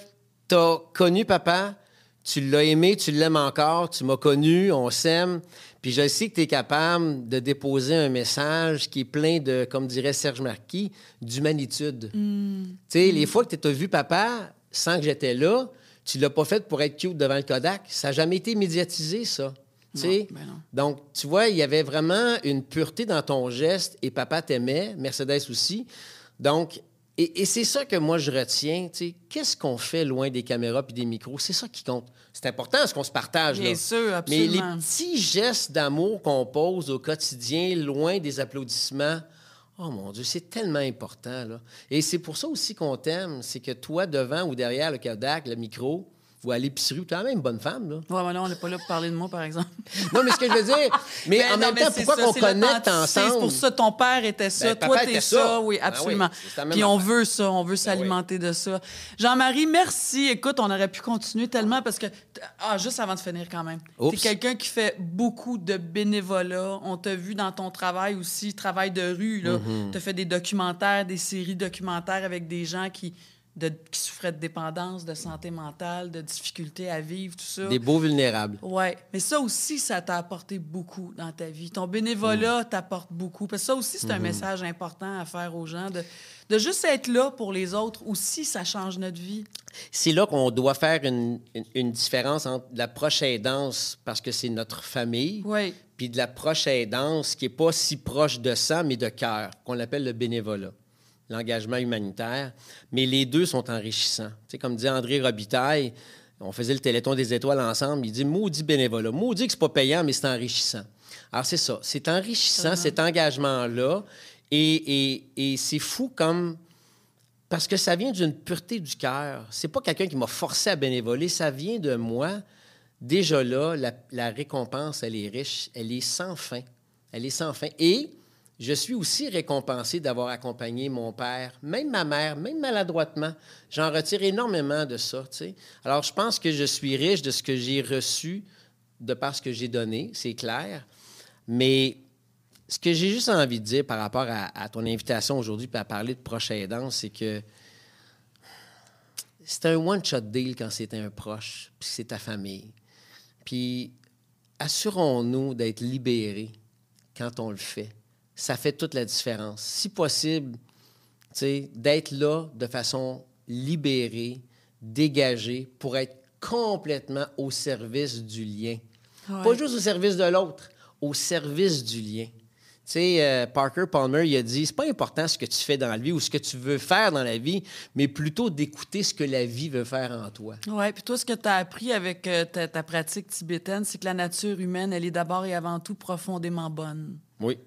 tu as connu papa, Tu l'as aimé, tu l'aimes encore, tu m'as connu, on s'aime. Puis je sais que tu es capable de déposer un message qui est plein de, comme dirait Serge Marquis, d'humanitude. Tu sais, les fois que tu as vu papa sans que j'étais là, tu l'as pas fait pour être cute devant le Kodak. Ça n'a jamais été médiatisé, ça. Non. Donc, tu vois, il y avait vraiment une pureté dans ton geste et papa t'aimait, Mercedes aussi. Donc, et c'est ça que moi, je retiens. Qu'est-ce qu'on fait loin des caméras puis des micros? C'est ça qui compte. C'est important ce qu'on se partage. Bien là. sûr, absolument. Mais les petits gestes d'amour qu'on pose au quotidien, loin des applaudissements, oh mon Dieu, c'est tellement important. Là. Et c'est pour ça aussi qu'on t'aime. C'est que toi, devant ou derrière le Kodak, le micro, ou à l'épicerie, tu es quand même une bonne femme, là. Ouais, mais là, on n'est pas là pour parler de moi, par exemple. Non, mais ce que je veux dire... Mais en même temps, pourquoi qu'on connecte ensemble? C'est pour ça, ton père était ça, toi, t'es ça. Oui, absolument. Ah oui, puis on veut ça, on veut s'alimenter de ça. Jean-Marie, merci. Écoute, on aurait pu continuer tellement parce que... juste avant de finir, quand même. T'es quelqu'un qui fait beaucoup de bénévolat. On t'a vu dans ton travail aussi, travail de rue, là. T'as fait des documentaires, des séries documentaires avec des gens qui souffraient de dépendance, de santé mentale, de difficultés à vivre, tout ça. Des beaux vulnérables. Oui, mais ça aussi, ça t'a apporté beaucoup dans ta vie. Ton bénévolat t'apporte beaucoup. Parce que ça aussi, c'est un message important à faire aux gens, de juste être là pour les autres. Aussi, ça change notre vie. C'est là qu'on doit faire une différence entre la proche aidance, parce que c'est notre famille, puis de la proche aidance qui n'est pas si proche de sang, mais de cœur, qu'on appelle le bénévolat. L'engagement humanitaire, mais les deux sont enrichissants. Tu sais, comme dit André Robitaille, on faisait le Téléthon des étoiles ensemble, il dit « maudit bénévolat ». Maudit que c'est pas payant, mais c'est enrichissant. Alors, c'est ça. C'est enrichissant, cet engagement-là, et c'est fou comme... Parce que ça vient d'une pureté du cœur. C'est pas quelqu'un qui m'a forcé à bénévoler, ça vient de moi. Déjà là, la récompense, elle est riche, elle est sans fin. Elle est sans fin. Et... je suis aussi récompensé d'avoir accompagné mon père, même ma mère, même maladroitement. J'en retire énormément de ça, tu sais. Alors, je pense que je suis riche de ce que j'ai reçu de par ce que j'ai donné, c'est clair. Mais ce que j'ai juste envie de dire par rapport à ton invitation aujourd'hui puis à parler de proche aidant, c'est que c'est un one-shot deal quand c'est un proche puis c'est ta famille. Puis assurons-nous d'être libérés quand on le fait. Ça fait toute la différence. Si possible, d'être là de façon libérée, dégagée, pour être complètement au service du lien. Ouais. Pas juste au service de l'autre, au service du lien. Parker Palmer, il a dit, c'est pas important ce que tu fais dans la vie ou ce que tu veux faire dans la vie, mais plutôt d'écouter ce que la vie veut faire en toi. Oui, puis toi, ce que tu as appris avec ta pratique tibétaine, c'est que la nature humaine, elle est d'abord et avant tout profondément bonne. Oui.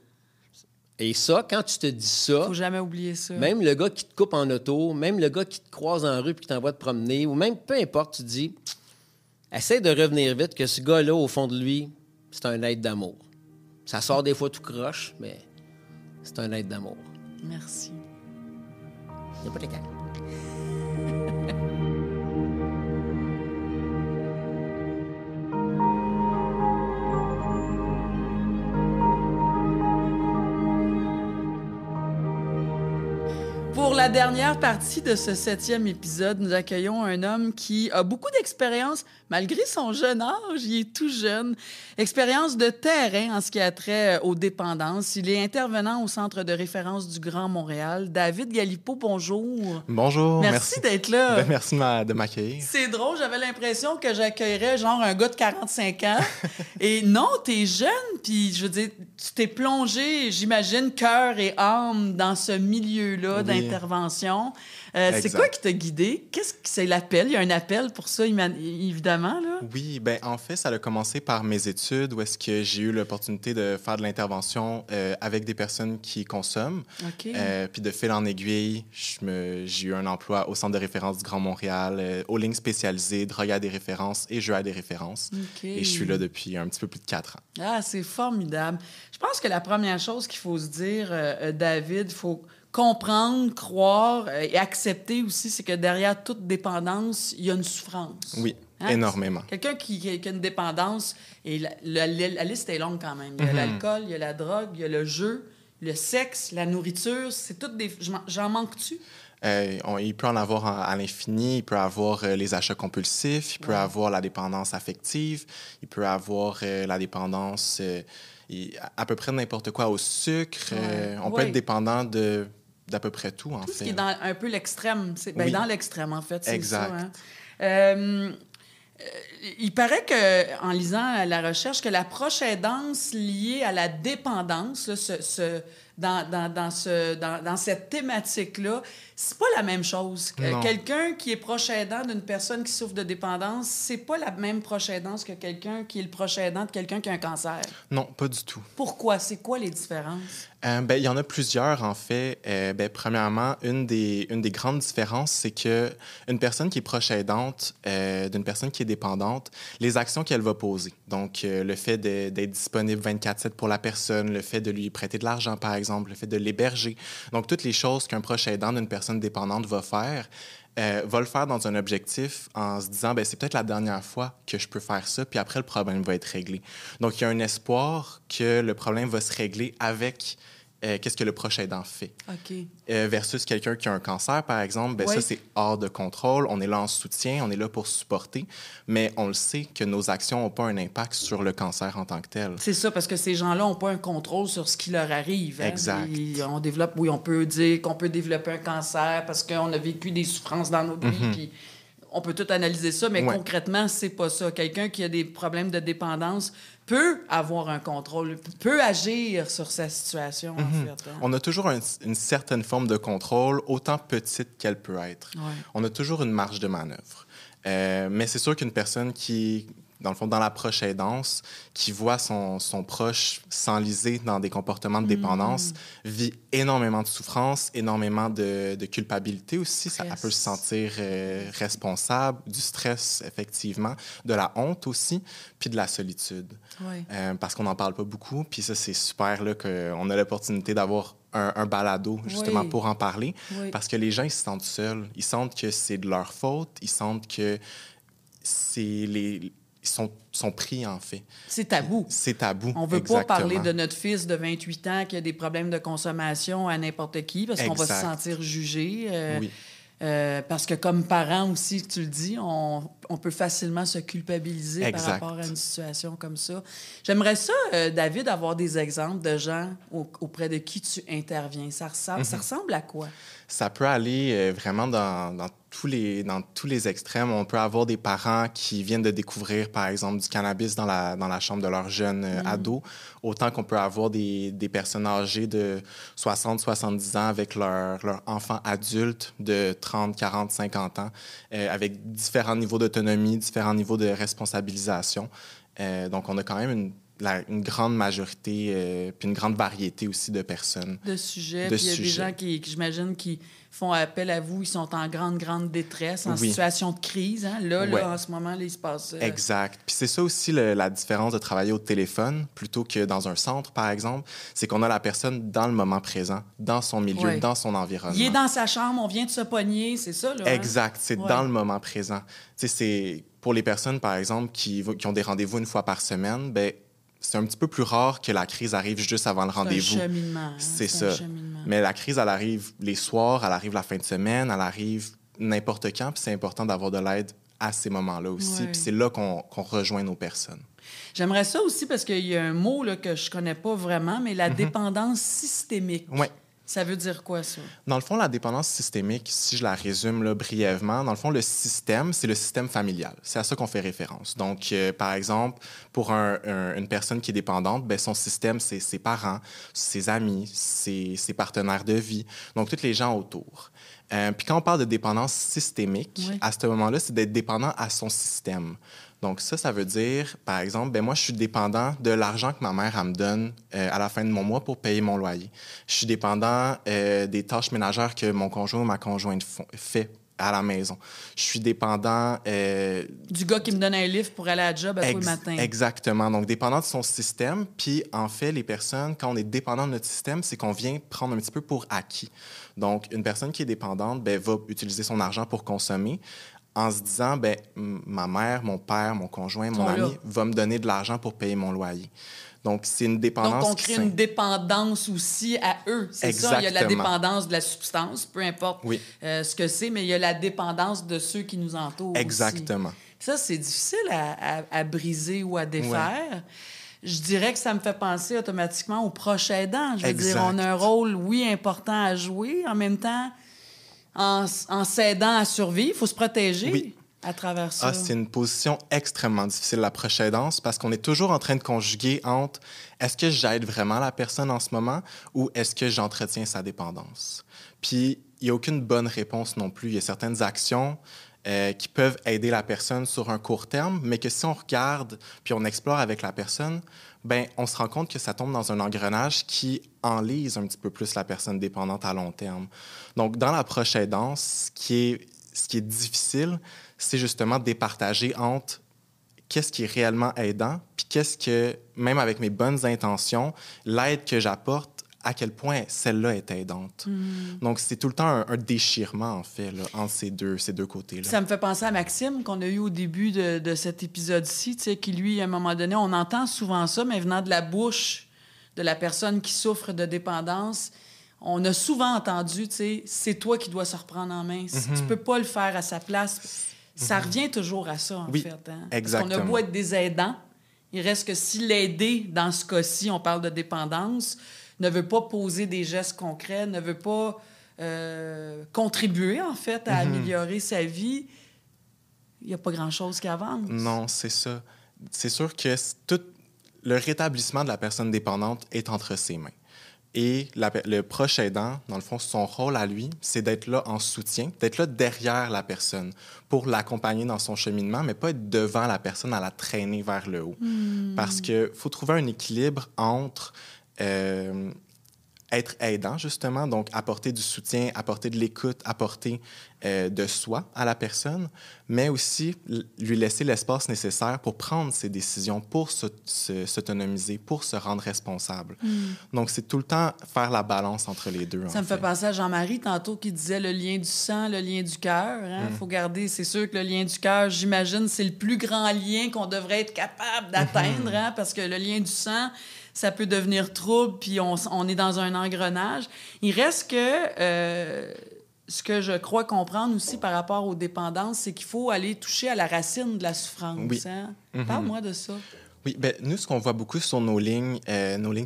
Et ça, quand tu te dis ça... faut jamais oublier ça. Même le gars qui te coupe en auto, même le gars qui te croise en rue puis qui t'envoie te promener, ou même peu importe, tu te dis, essaie de revenir vite que ce gars-là, au fond de lui, c'est un être d'amour. Ça sort des fois tout croche, mais c'est un être d'amour. Merci. Il n'y a pas de cas. Pour la dernière partie de ce 7e épisode, nous accueillons un homme qui a beaucoup d'expérience, malgré son jeune âge, il est tout jeune. Expérience de terrain en ce qui a trait aux dépendances. Il est intervenant au Centre de référence du Grand Montréal. David Galipeau, bonjour. Bonjour. Merci d'être là. Merci de m'accueillir. C'est drôle, j'avais l'impression que j'accueillerais genre un gars de 45 ans. Et non, t'es jeune, puis je veux dire, tu t'es plongé, j'imagine, cœur et âme dans ce milieu-là d'intervention. C'est quoi qui t'a guidé? Qu'est-ce que c'est l'appel? Il y a un appel pour ça, évidemment, là? Oui, bien, en fait, ça a commencé par mes études où est-ce que j'ai eu l'opportunité de faire de l'intervention avec des personnes qui consomment. OK. Puis de fil en aiguille, j'ai eu un emploi au Centre de référence du Grand Montréal, aux lignes spécialisées, drogue à des références et jeux à des références. Okay. Et je suis là depuis un petit peu plus de 4 ans. Ah, c'est formidable. Je pense que la première chose qu'il faut se dire, David, il faut comprendre, croire et accepter aussi, c'est que derrière toute dépendance, il y a une souffrance. Oui, énormément. Quelqu'un qui a une dépendance, et la liste est longue quand même. Il y a l'alcool, il y a la drogue, il y a le jeu, le sexe, la nourriture, c'est toutes des... J'en manque-tu? Il peut en avoir à l'infini. Il peut avoir les achats compulsifs. Il peut avoir la dépendance affective. Il peut avoir la dépendance à peu près n'importe quoi au sucre. On peut être dépendant d'à peu près tout, en fait. Tout ce qui est dans un peu l'extrême. Dans l'extrême, en fait. C'est exact. Ça, hein? Il paraît que, en lisant la recherche, que l'approche aidance liée à la dépendance, là, dans cette thématique-là, c'est pas la même chose. Quelqu'un qui est proche aidant d'une personne qui souffre de dépendance, c'est pas la même proche aidance que quelqu'un qui est le proche aidant de quelqu'un qui a un cancer. Non, pas du tout. Pourquoi? C'est quoi les différences? Il y en a plusieurs, en fait. Premièrement, une des grandes différences, c'est que une personne qui est proche aidante d'une personne qui est dépendante, les actions qu'elle va poser, donc le fait d'être disponible 24/7 pour la personne, le fait de lui prêter de l'argent, par exemple, le fait de l'héberger, donc toutes les choses qu'un proche aidant d'une personne dépendante va faire, va le faire dans un objectif en se disant, c'est peut-être la dernière fois que je peux faire ça, puis après, le problème va être réglé. Donc, il y a un espoir que le problème va se régler avec qu'est-ce que le proche aidant fait. OK. Versus quelqu'un qui a un cancer, par exemple, ça, c'est hors de contrôle. On est là en soutien, on est là pour supporter, mais on le sait que nos actions n'ont pas un impact sur le cancer en tant que tel. C'est ça, parce que ces gens-là n'ont pas un contrôle sur ce qui leur arrive. Hein? Exact. On peut dire qu'on peut développer un cancer parce qu'on a vécu des souffrances dans notre vie, puis on peut tout analyser ça, mais concrètement, c'est pas ça. Quelqu'un qui a des problèmes de dépendance peut avoir un contrôle, peut agir sur sa situation, en fait. Hein? On a toujours une certaine forme de contrôle, autant petite qu'elle peut être. Ouais. On a toujours une marge de manœuvre. Mais c'est sûr qu'une personne qui, dans le fond, dans l'approche aidance, qui voit son proche s'enliser dans des comportements de dépendance, vit énormément de souffrance, énormément de culpabilité aussi. Elle peut se sentir responsable, du stress, effectivement, de la honte aussi, puis de la solitude. Ouais. Parce qu'on n'en parle pas beaucoup, puis ça, c'est super là, qu'on a l'opportunité d'avoir un balado, justement, pour en parler, parce que les gens, ils se sentent seuls. Ils sentent que c'est de leur faute. Ils sentent que ils sont pris, en fait. C'est tabou. C'est tabou, on ne veut pas parler de notre fils de 28 ans qui a des problèmes de consommation à n'importe qui parce qu'on va se sentir jugé. Parce que comme parent aussi, tu le dis, on peut facilement se culpabiliser par rapport à une situation comme ça. J'aimerais ça, David, avoir des exemples de gens auprès de qui tu interviens. Ça ressemble à quoi? Ça peut aller vraiment dans tous les extrêmes. On peut avoir des parents qui viennent de découvrir, par exemple, du cannabis dans la chambre de leur jeune ado, autant qu'on peut avoir des personnes âgées de 60, 70 ans avec leur enfant adulte de 30, 40, 50 ans, avec différents niveaux d'autonomie, différents niveaux de responsabilisation. Donc, on a quand même une grande majorité, puis une grande variété aussi de personnes. De sujets. Puis il y a des gens qui j'imagine, qui font appel à vous. Ils sont en grande, grande détresse, en situation de crise. Hein? Là, en ce moment, là, il se passe... Exact. Puis c'est ça aussi la différence de travailler au téléphone plutôt que dans un centre, par exemple. C'est qu'on a la personne dans le moment présent, dans son milieu, dans son environnement. Il est dans sa chambre, on vient de se pogner, c'est ça, là? Exact. C'est dans le moment présent. Tu sais, c'est... Pour les personnes, par exemple, qui ont des rendez-vous une fois par semaine, c'est un petit peu plus rare que la crise arrive juste avant le rendez-vous. C'est un cheminement. C'est ça. Mais la crise, elle arrive les soirs, elle arrive la fin de semaine, elle arrive n'importe quand, puis c'est important d'avoir de l'aide à ces moments-là aussi. Puis c'est là qu'on rejoint nos personnes. J'aimerais ça aussi parce qu'il y a un mot là, que je connais pas vraiment, mais la dépendance systémique. Oui. Ça veut dire quoi, ça? Dans le fond, la dépendance systémique, si je la résume là, brièvement, dans le fond, le système, c'est le système familial. C'est à ça qu'on fait référence. Donc, par exemple, pour une personne qui est dépendante, son système, c'est ses parents, ses amis, ses partenaires de vie, donc tous les gens autour. Puis quand on parle de dépendance systémique, à ce moment-là, c'est d'être dépendant à son système. Donc ça veut dire, par exemple, moi, je suis dépendant de l'argent que ma mère me donne à la fin de mon mois pour payer mon loyer. Je suis dépendant des tâches ménagères que mon conjoint ou ma conjointe fait à la maison. Je suis dépendant... du gars qui me donne un livre pour aller à la job tous le matin. Exactement. Donc, dépendant de son système. Puis, en fait, les personnes, quand on est dépendant de notre système, c'est qu'on vient prendre un petit peu pour acquis. Donc, une personne qui est dépendante va utiliser son argent pour consommer en se disant, ben ma mère, mon père, mon conjoint, mon ami va me donner de l'argent pour payer mon loyer. Donc, c'est une dépendance. Donc, on crée une dépendance aussi à eux. C'est ça, il y a la dépendance de la substance, peu importe ce que c'est, mais il y a la dépendance de ceux qui nous entourent. Exactement. Aussi. Ça, c'est difficile à briser ou à défaire. Ouais. Je dirais que ça me fait penser automatiquement au proche aidant. Je veux dire, on a un rôle, oui, important à jouer. En même temps, en s'aidant à survivre, il faut se protéger à travers ça. C'est une position extrêmement difficile, la proche aidance, parce qu'on est toujours en train de conjuguer entre est-ce que j'aide vraiment la personne en ce moment ou est-ce que j'entretiens sa dépendance? Puis, il n'y a aucune bonne réponse non plus. Il y a certaines actions qui peuvent aider la personne sur un court terme, mais que si on regarde puis on explore avec la personne, ben on se rend compte que ça tombe dans un engrenage qui enlise un petit peu plus la personne dépendante à long terme. Donc, dans l'approche aidance, ce qui est difficile, c'est justement de départager entre qu'est-ce qui est réellement aidant, puis qu'est-ce que, même avec mes bonnes intentions, l'aide que j'apporte, à quel point celle-là est aidante. Donc, c'est tout le temps un déchirement, en fait, là, entre ces deux côtés-là. Ça me fait penser à Maxime, qu'on a eu au début de cet épisode-ci, tu sais, qui, lui, à un moment donné, on entend souvent ça, mais venant de la bouche de la personne qui souffre de dépendance, on a souvent entendu, tu sais, c'est toi qui dois se reprendre en main. Si tu peux pas le faire à sa place, ça revient toujours à ça, en fait. Hein? Exactement. Parce qu'on a beau être des aidants, il reste que si l'aider, dans ce cas-ci, on parle de dépendance, ne veut pas poser des gestes concrets, ne veut pas contribuer, en fait, à améliorer sa vie, il n'y a pas grand-chose qui avance. Non, c'est ça. C'est sûr que tout le rétablissement de la personne dépendante est entre ses mains. Et le proche aidant, dans le fond, son rôle à lui, c'est d'être là en soutien, d'être là derrière la personne pour l'accompagner dans son cheminement, mais pas être devant la personne à la traîner vers le haut. Parce qu'il faut trouver un équilibre entre être aidant, justement, donc apporter du soutien, apporter de l'écoute, apporter de soi à la personne, mais aussi lui laisser l'espace nécessaire pour prendre ses décisions, pour s'autonomiser, pour se rendre responsable. Donc, c'est tout le temps faire la balance entre les deux. Ça me fait penser à Jean-Marie, tantôt, qui disait le lien du sang, le lien du cœur. Hein? Faut garder, c'est sûr que le lien du cœur, j'imagine, c'est le plus grand lien qu'on devrait être capable d'atteindre, hein? Parce que le lien du sang, ça peut devenir trouble, puis on est dans un engrenage. Il reste que ce que je crois comprendre aussi par rapport aux dépendances, c'est qu'il faut aller toucher à la racine de la souffrance. Oui. Hein? Parle-moi de ça. Oui, bien, nous, ce qu'on voit beaucoup sur nos lignes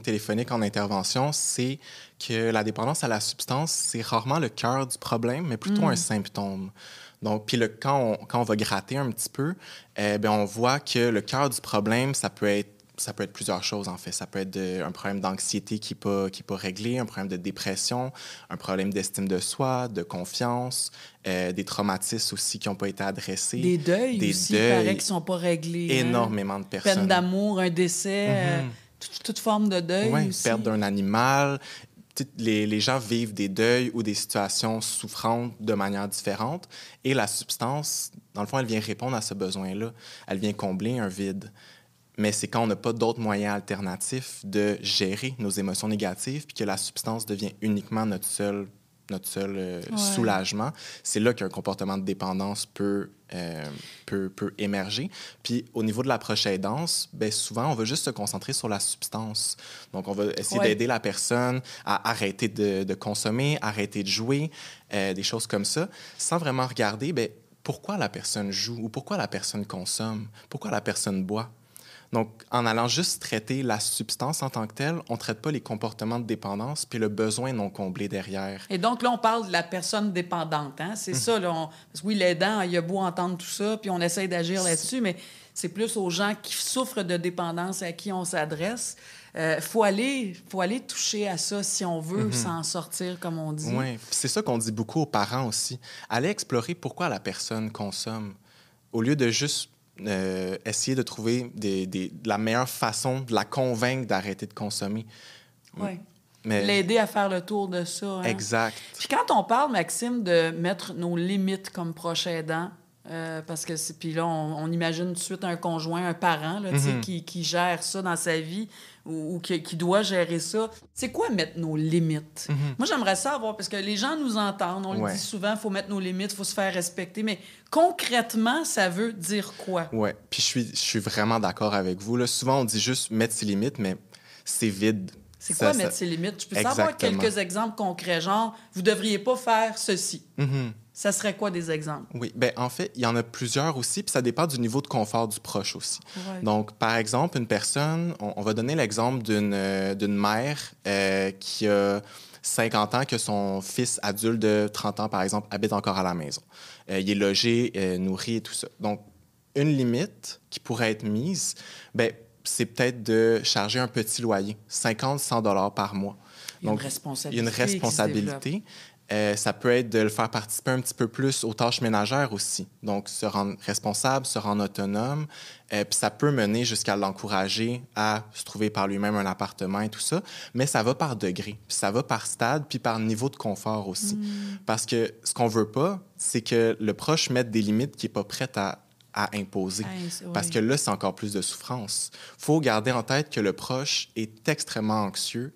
téléphoniques en intervention, c'est que la dépendance à la substance, c'est rarement le cœur du problème, mais plutôt un symptôme. Donc, puis quand on va gratter un petit peu, bien, on voit que le cœur du problème, ça peut être plusieurs choses, en fait. Ça peut être un problème d'anxiété qui n'est pas réglé, un problème de dépression, un problème d'estime de soi, de confiance, des traumatismes aussi qui n'ont pas été adressés. Des deuils aussi, il paraît qu'ils ne sont pas réglés. Énormément de personnes. Peine d'amour, un décès, toute forme de deuil aussi. Perte d'un animal. Les gens vivent des deuils ou des situations souffrantes de manière différente. Et la substance, dans le fond, elle vient répondre à ce besoin-là. Elle vient combler un vide. Mais c'est quand on n'a pas d'autres moyens alternatifs de gérer nos émotions négatives puis que la substance devient uniquement notre seul soulagement, c'est là qu'un comportement de dépendance peut émerger. Puis au niveau de l'approche aidance, bien souvent, on va juste se concentrer sur la substance. Donc, on va essayer d'aider la personne à arrêter de consommer, arrêter de jouer, des choses comme ça, sans vraiment regarder bien, pourquoi la personne joue ou pourquoi la personne consomme, pourquoi la personne boit. Donc, en allant juste traiter la substance en tant que telle, on ne traite pas les comportements de dépendance puis le besoin non comblé derrière. Et donc, là, on parle de la personne dépendante. Hein? C'est ça, là. Parce que oui, l'aidant, il a beau entendre tout ça, puis on essaie d'agir là-dessus, mais c'est plus aux gens qui souffrent de dépendance à qui on s'adresse. Faut aller toucher à ça si on veut s'en sortir, comme on dit. Oui, c'est ça qu'on dit beaucoup aux parents aussi. Aller explorer pourquoi la personne consomme, au lieu de juste essayer de trouver la meilleure façon de la convaincre d'arrêter de consommer. Oui. L'aider à faire le tour de ça. Hein? Exact. Puis quand on parle, Maxime, de mettre nos limites comme proche aidant, Parce que puis là, on imagine tout de suite un conjoint, un parent là, qui gère ça dans sa vie ou qui doit gérer ça. C'est quoi mettre nos limites? Moi, j'aimerais savoir, parce que les gens nous entendent, on le dit souvent, il faut mettre nos limites, il faut se faire respecter, mais concrètement, ça veut dire quoi? Oui, puis je suis vraiment d'accord avec vous. Là. Souvent, on dit juste mettre ses limites, mais c'est vide. C'est quoi mettre ses limites? Je peux savoir quelques exemples concrets, genre, vous ne devriez pas faire ceci. Ça serait quoi des exemples? Oui, bien, en fait, il y en a plusieurs aussi, puis ça dépend du niveau de confort du proche aussi. Ouais. Donc, par exemple, une personne, on va donner l'exemple d'une mère qui a 50 ans, que son fils adulte de 30 ans, par exemple, habite encore à la maison. Il est logé, nourri et tout ça. Donc, une limite qui pourrait être mise, bien, c'est peut-être de charger un petit loyer, 50-100 $ par mois. Donc, il y a une responsabilité. Ça peut être de le faire participer un petit peu plus aux tâches ménagères aussi. Donc, se rendre responsable, se rendre autonome. Puis ça peut mener jusqu'à l'encourager à se trouver par lui-même un appartement et tout ça. Mais ça va par degré, puis ça va par stade, puis par niveau de confort aussi. Parce que ce qu'on veut pas, c'est que le proche mette des limites qu'il n'est pas prêt à imposer. Parce que là, c'est encore plus de souffrance. Il faut garder en tête que le proche est extrêmement anxieux,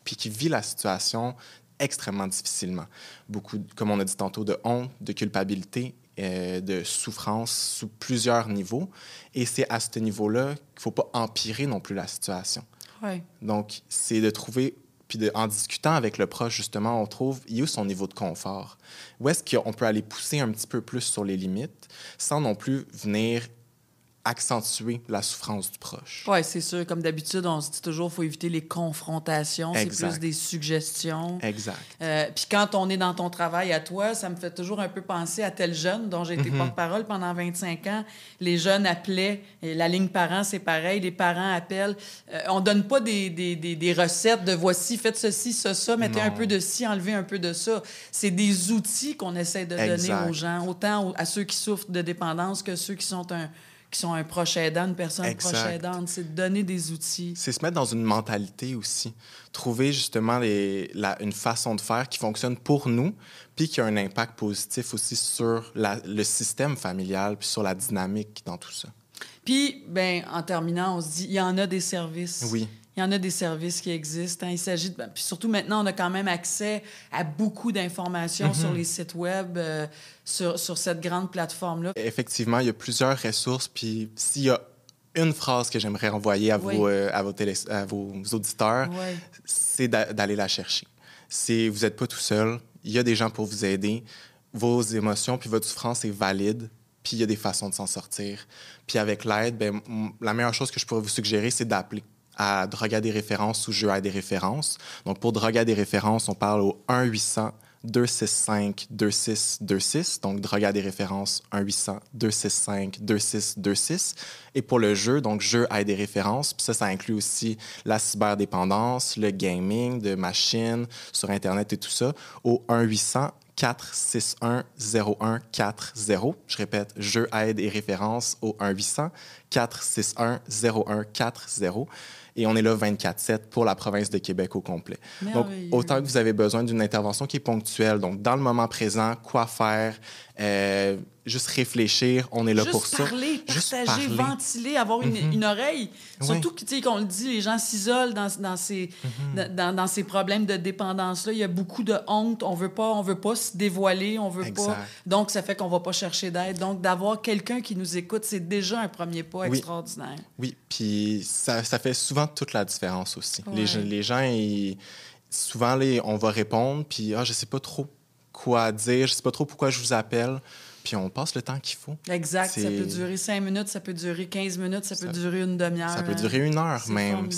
puis qu'il vit la situation extrêmement difficilement. Beaucoup, comme on a dit tantôt, de honte, de culpabilité, de souffrance sous plusieurs niveaux. Et c'est à ce niveau-là qu'il ne faut pas empirer non plus la situation. Ouais. Donc, c'est de trouver, puis en discutant avec le proche, justement, on trouve, il y a son niveau de confort. Où est-ce qu'on peut aller pousser un petit peu plus sur les limites sans non plus venir accentuer la souffrance du proche. Oui, c'est sûr. Comme d'habitude, on se dit toujours qu'il faut éviter les confrontations. Exact. C'est plus des suggestions. Exact. Puis quand on est dans ton travail à toi, ça me fait toujours un peu penser à tel jeune dont j'ai été porte-parole pendant 25 ans. Les jeunes appelaient. Et la ligne parents, c'est pareil. Les parents appellent. On donne pas des recettes de voici, faites ceci, ça, mettez un peu de ci, enlevez un peu de ça. C'est des outils qu'on essaie de donner aux gens, autant à ceux qui souffrent de dépendance que ceux qui sont un proche aidant, une personne proche aidante. C'est de donner des outils. C'est se mettre dans une mentalité aussi. Trouver justement une façon de faire qui fonctionne pour nous, puis qui a un impact positif aussi sur le système familial, puis sur la dynamique dans tout ça. Puis, ben, en terminant, on se dit, il y en a des services. Oui. Il y en a des services qui existent. Hein. Il s'agit de... Puis surtout, maintenant, on a quand même accès à beaucoup d'informations sur les sites web, sur cette grande plateforme-là. Effectivement, il y a plusieurs ressources. Puis s'il y a une phrase que j'aimerais envoyer à vos auditeurs, c'est d'aller la chercher. Vous n'êtes pas tout seul. Il y a des gens pour vous aider. Vos émotions puis votre souffrance est valide. Puis il y a des façons de s'en sortir. Puis avec l'aide, ben, la meilleure chose que je pourrais vous suggérer, c'est d'appeler à Drogue à des références ou Jeu à des références. Donc, pour Drogue à des références, on parle au 1-800-265-2626. Donc, Drogue à des références, 1-800-265-2626. Et pour le jeu, donc Jeu à des références, puis ça inclut aussi la cyberdépendance, le gaming de machines sur Internet et tout ça, au 1-800-461-0140. Je répète, Jeu, aide et référence au 1-800-461-0140. Et on est là 24/7 pour la province de Québec au complet. Donc, autant que vous avez besoin d'une intervention qui est ponctuelle, donc dans le moment présent, quoi faire, juste réfléchir, on est là pour ça. Juste partager, ventiler, avoir une oreille. Surtout qu'on le dit, les gens s'isolent dans ces problèmes de dépendance-là. Il y a beaucoup de honte. On veut pas se dévoiler, on veut pas. Donc, ça fait qu'on va pas chercher d'aide. Donc, d'avoir quelqu'un qui nous écoute, c'est déjà un premier pas extraordinaire. Oui, puis ça fait souvent toute la différence aussi. Ouais. Les gens, souvent, on va répondre, puis je sais pas trop quoi dire, je sais pas trop pourquoi je vous appelle. Puis on passe le temps qu'il faut. Exact. Ça peut durer 5 minutes, ça peut durer 15 minutes, ça peut durer une demi-heure. Ça peut durer 1 heure même.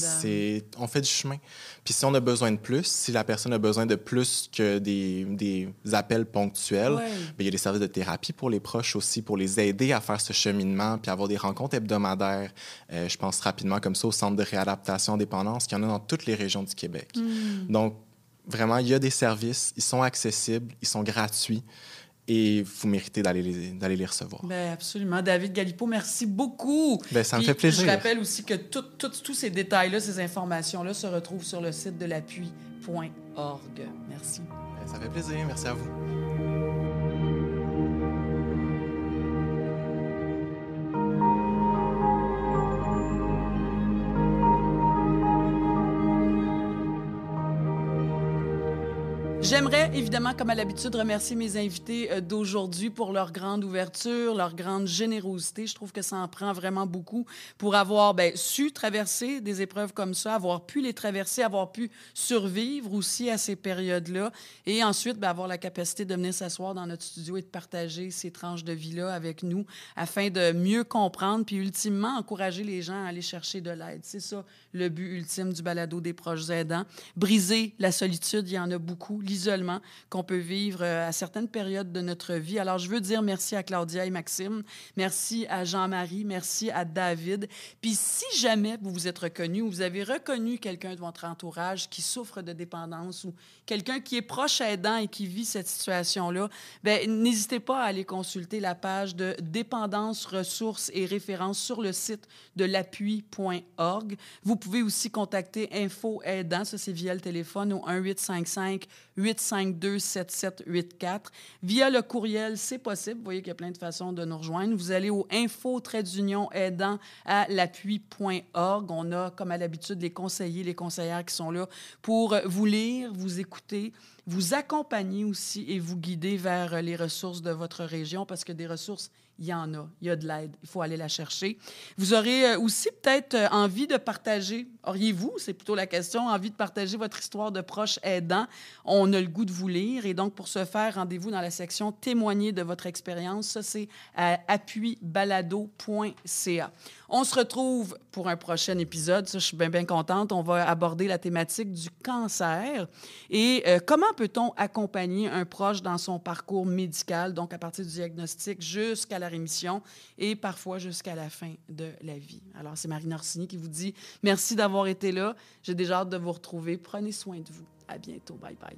On fait du chemin. Puis si on a besoin de plus, si la personne a besoin de plus que des appels ponctuels, bien, il y a des services de thérapie pour les proches aussi, pour les aider à faire ce cheminement, puis avoir des rencontres hebdomadaires. Je pense rapidement comme ça au Centre de réadaptation dépendance, qu'il y en a dans toutes les régions du Québec. Donc, vraiment, il y a des services, ils sont accessibles, ils sont gratuits. Et vous méritez d'aller les recevoir. Bien, absolument. David Galipeau, merci beaucoup. Bien, ça me fait plaisir. Je rappelle aussi que tous ces détails-là, ces informations-là se retrouvent sur le site de l'appui.org. Merci. Bien, ça fait plaisir. Merci à vous. J'aimerais, évidemment, comme à l'habitude, remercier mes invités d'aujourd'hui pour leur grande ouverture, leur grande générosité. Je trouve que ça en prend vraiment beaucoup pour avoir su traverser des épreuves comme ça, avoir pu les traverser, avoir pu survivre aussi à ces périodes-là et ensuite avoir la capacité de venir s'asseoir dans notre studio et de partager ces tranches de vie-là avec nous afin de mieux comprendre puis ultimement encourager les gens à aller chercher de l'aide. C'est ça le but ultime du balado des proches aidants. Briser la solitude, il y en a beaucoup. L'isolement qu'on peut vivre à certaines périodes de notre vie. Alors, je veux dire merci à Claudia et Maxime, merci à Jean-Marie, merci à David. Puis si jamais vous vous êtes reconnu ou vous avez reconnu quelqu'un de votre entourage qui souffre de dépendance ou quelqu'un qui est proche aidant et qui vit cette situation-là, n'hésitez pas à aller consulter la page de dépendance, ressources et références sur le site de l'appui.org. Vous pouvez aussi contacter Info Aidant, ça c'est via le téléphone au 1-855-852-7784. Via le courriel, c'est possible. Vous voyez qu'il y a plein de façons de nous rejoindre. Vous allez au info-aidant à l'appui.org. On a, comme à l'habitude, les conseillers, les conseillères qui sont là pour vous lire, vous écouter, vous accompagner aussi et vous guider vers les ressources de votre région parce que des ressources, il y en a. Il y a de l'aide. Il faut aller la chercher. Vous aurez aussi peut-être envie de partager, auriez-vous, c'est plutôt la question, envie de partager votre histoire de proche aidant. On a le goût de vous lire. Et donc, pour ce faire, rendez-vous dans la section « Témoigner de votre expérience ». Ça, c'est à appuibalado.ca. On se retrouve pour un prochain épisode. Ça, je suis bien contente. On va aborder la thématique du cancer et comment peut-on accompagner un proche dans son parcours médical, donc à partir du diagnostic jusqu'à la rémission et parfois jusqu'à la fin de la vie. Alors, c'est Marina Orsini qui vous dit merci d'avoir été là. J'ai déjà hâte de vous retrouver. Prenez soin de vous. À bientôt. Bye bye.